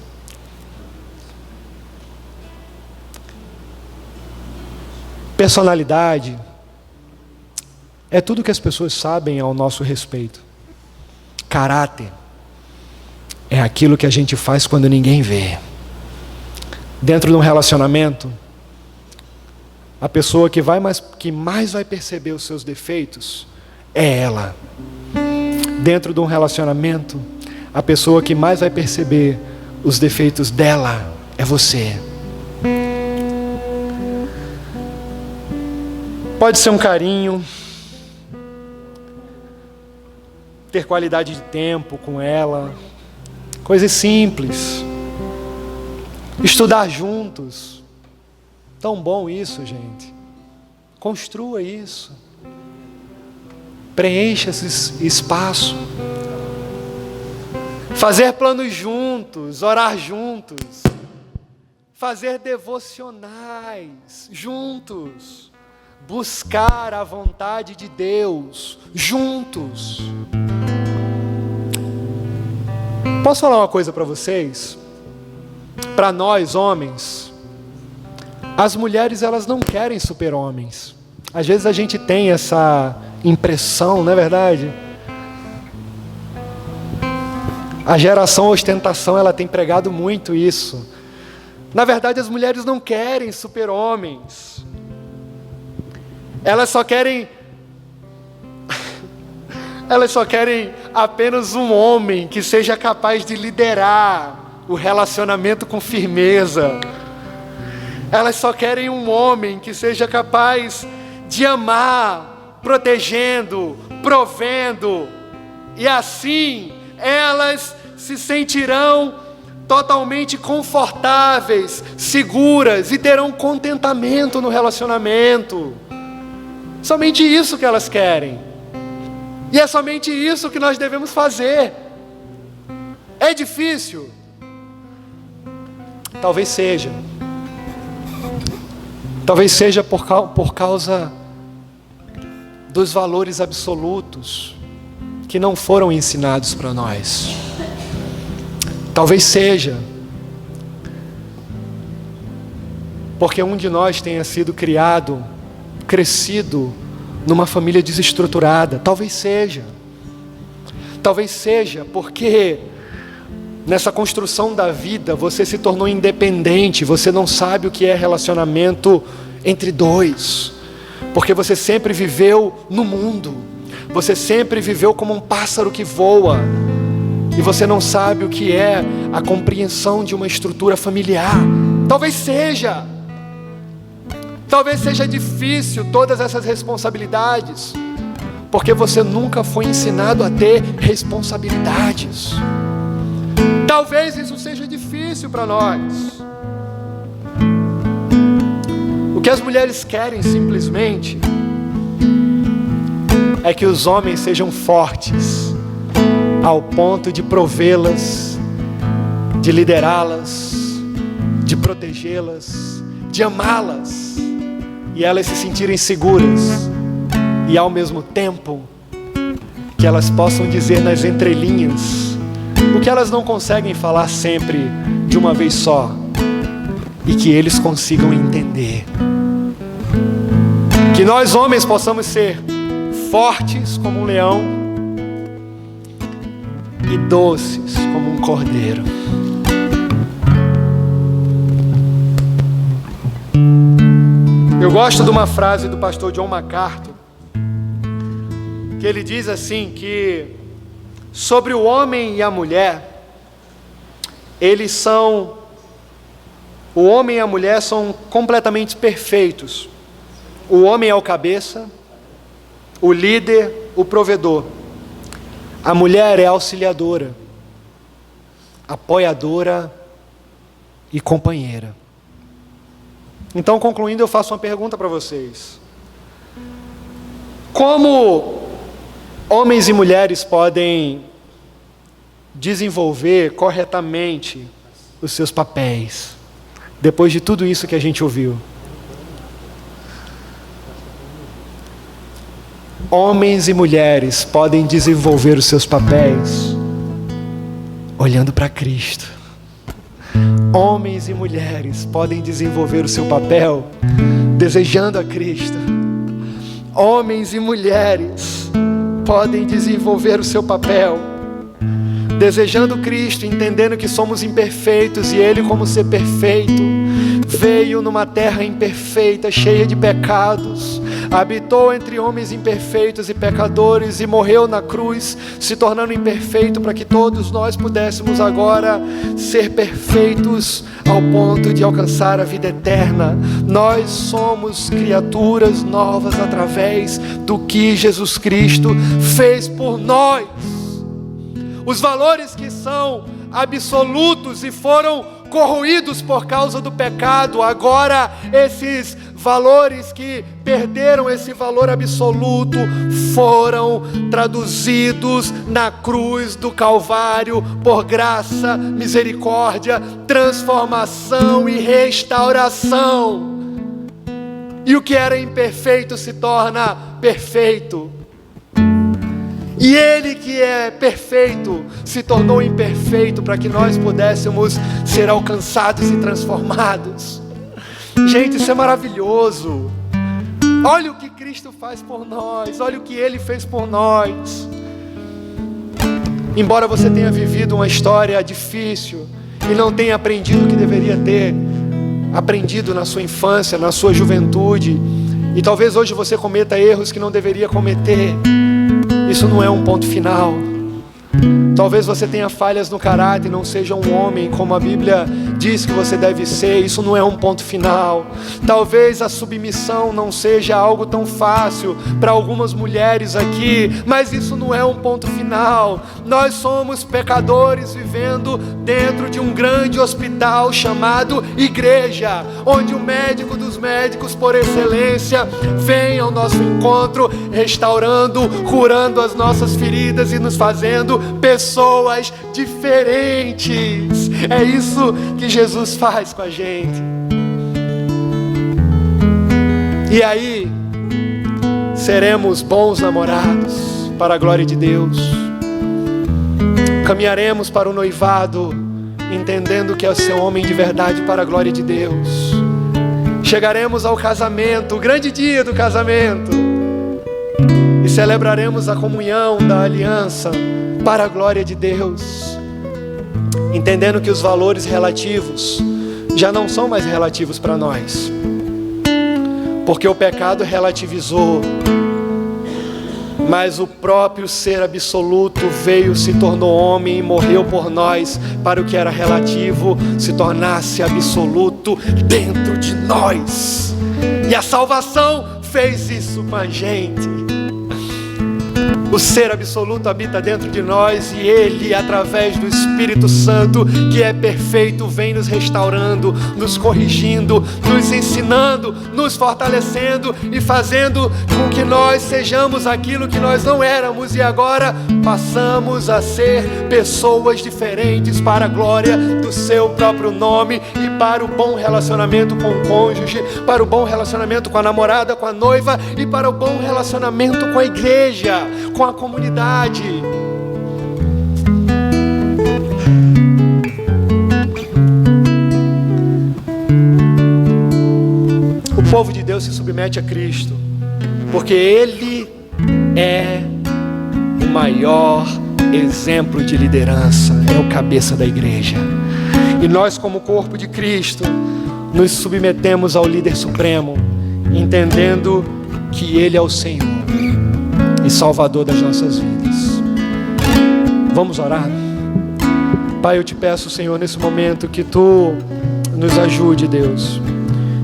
Personalidade é tudo que as pessoas sabem ao nosso respeito. Caráter é aquilo que a gente faz quando ninguém vê. Dentro de um relacionamento, a pessoa que mais vai perceber os seus defeitos é ela. Dentro de um relacionamento, a pessoa que mais vai perceber os defeitos dela é você. Pode ser um carinho, ter qualidade de tempo com ela, coisas simples. Estudar juntos. Tão bom isso, gente. Construa isso. Preencha esse espaço. Fazer planos juntos, orar juntos. Fazer devocionais juntos. Buscar a vontade de Deus juntos. Posso falar uma coisa para vocês? Para nós, homens, as mulheres, elas não querem super-homens. Às vezes a gente tem essa impressão, não é verdade? A geração ostentação, ela tem pregado muito isso. Na verdade, as mulheres não querem super-homens. Elas só querem apenas um homem que seja capaz de liderar o relacionamento com firmeza. Elas só querem um homem que seja capaz de amar, protegendo, provendo, e assim elas se sentirão totalmente confortáveis, seguras e terão contentamento no relacionamento. Somente isso que elas querem. E é somente isso que nós devemos fazer. É difícil? Talvez seja. Talvez seja por causa dos valores absolutos que não foram ensinados para nós. Talvez seja porque um de nós tenha sido crescido numa família desestruturada. Talvez seja. Talvez seja porque nessa construção da vida, você se tornou independente, você não sabe o que é relacionamento entre dois, porque você sempre viveu no mundo, você sempre viveu como um pássaro que voa, e você não sabe o que é a compreensão de uma estrutura familiar. Talvez seja difícil todas essas responsabilidades, porque você nunca foi ensinado a ter responsabilidades. Talvez isso seja difícil para nós. O que as mulheres querem simplesmente é que os homens sejam fortes ao ponto de provê-las, de liderá-las, de protegê-las, de amá-las, e elas se sentirem seguras, e ao mesmo tempo que elas possam dizer nas entrelinhas o que elas não conseguem falar sempre de uma vez só, e que eles consigam entender. Que nós homens possamos ser fortes como um leão e doces como um cordeiro. Eu gosto de uma frase do pastor John MacArthur, que ele diz assim, que sobre o homem e a mulher, o homem e a mulher são completamente perfeitos. O homem é o cabeça, o líder, o provedor. A mulher é auxiliadora, apoiadora e companheira. Então, concluindo, eu faço uma pergunta para vocês. Como homens e mulheres podem desenvolver corretamente os seus papéis, depois de tudo isso que a gente ouviu? Homens e mulheres podem desenvolver os seus papéis olhando para Cristo. Homens e mulheres podem desenvolver o seu papel desejando a Cristo. Homens e mulheres podem desenvolver o seu papel desejando Cristo, entendendo que somos imperfeitos e Ele, como ser perfeito, veio numa terra imperfeita, cheia de pecados, habitou entre homens imperfeitos e pecadores e morreu na cruz, se tornando imperfeito para que todos nós pudéssemos agora ser perfeitos ao ponto de alcançar a vida eterna. Nós somos criaturas novas através do que Jesus Cristo fez por nós. Os valores que são absolutos e foram corroídos por causa do pecado, agora esses valores que perderam esse valor absoluto foram traduzidos na cruz do Calvário por graça, misericórdia, transformação e restauração. E o que era imperfeito se torna perfeito. E Ele que é perfeito se tornou imperfeito para que nós pudéssemos ser alcançados e transformados. Gente, isso é maravilhoso. Olha o que Cristo faz por nós, olha o que Ele fez por nós. Embora você tenha vivido uma história difícil e não tenha aprendido o que deveria ter aprendido na sua infância, na sua juventude, e talvez hoje você cometa erros que não deveria cometer, isso não é um ponto final. Talvez você tenha falhas no caráter e não seja um homem como a Bíblia diz que você deve ser. Isso não é um ponto final. Talvez a submissão não seja algo tão fácil para algumas mulheres aqui, mas isso não é um ponto final. Nós somos pecadores vivendo dentro de um grande hospital chamado igreja, onde o médico dos médicos por excelência vem ao nosso encontro, restaurando, curando as nossas feridas e nos fazendo pessoas diferentes. É isso que Jesus faz com a gente. E aí seremos bons namorados para a glória de Deus. Caminharemos para o noivado entendendo que é o seu homem de verdade para a glória de Deus. Chegaremos ao casamento, o grande dia do casamento, e celebraremos a comunhão da aliança para a glória de Deus. entendendo que os valores relativos já não são mais relativos para nós, porque o pecado relativizou, mas o próprio ser absoluto veio, se tornou homem e morreu por nós, para o que era relativo se tornasse absoluto dentro de nós. E a salvação fez isso com a gente. O ser absoluto habita dentro de nós e Ele, através do Espírito Santo, que é perfeito, vem nos restaurando, nos corrigindo, nos ensinando, nos fortalecendo e fazendo com que nós sejamos aquilo que nós não éramos, e agora passamos a ser pessoas diferentes para a glória do Seu próprio nome e para o bom relacionamento com o cônjuge, para o bom relacionamento com a namorada, com a noiva e para o bom relacionamento com a igreja, com a comunidade. O povo de Deus se submete a Cristo, porque Ele é o maior exemplo de liderança, é o cabeça da igreja. E nós, como corpo de Cristo, nos submetemos ao líder supremo, entendendo que Ele é o Senhor e Salvador das nossas vidas. Vamos orar? Pai, eu te peço, Senhor, nesse momento que Tu nos ajude, Deus.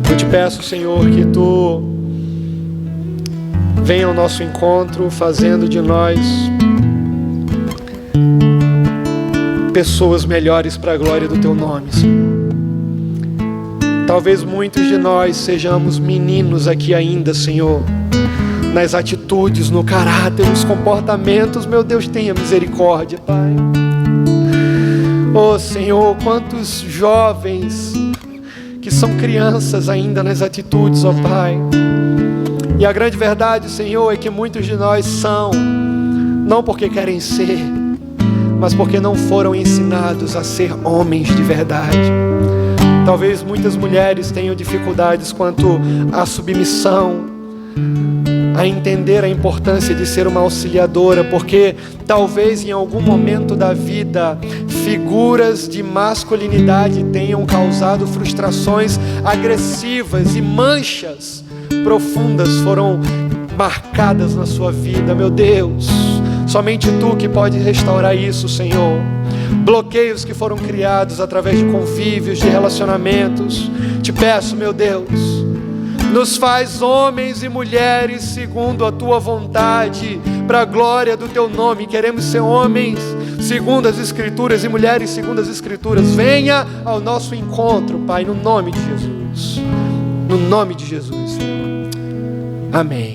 Eu te peço, Senhor, que Tu venha ao nosso encontro, fazendo de nós pessoas melhores para a glória do Teu nome, Senhor. Talvez muitos de nós sejamos meninos aqui ainda, Senhor, nas atitudes, no caráter, nos comportamentos. Meu Deus, tenha misericórdia, Pai. Oh, Senhor, quantos jovens que são crianças ainda nas atitudes, ó Pai. E a grande verdade, Senhor, é que muitos de nós são, não porque querem ser, mas porque não foram ensinados a ser homens de verdade. Talvez muitas mulheres tenham dificuldades quanto à submissão, a entender a importância de ser uma auxiliadora, porque talvez em algum momento da vida figuras de masculinidade tenham causado frustrações agressivas e manchas profundas foram marcadas na sua vida. Meu Deus, somente Tu que pode restaurar isso, Senhor. Bloqueios que foram criados através de convívios, de relacionamentos. Te peço, meu Deus, nos faz homens e mulheres segundo a Tua vontade, para a glória do Teu nome. Queremos ser homens segundo as Escrituras e mulheres segundo as Escrituras. Venha ao nosso encontro, Pai, no nome de Jesus. No nome de Jesus, Senhor. Amém.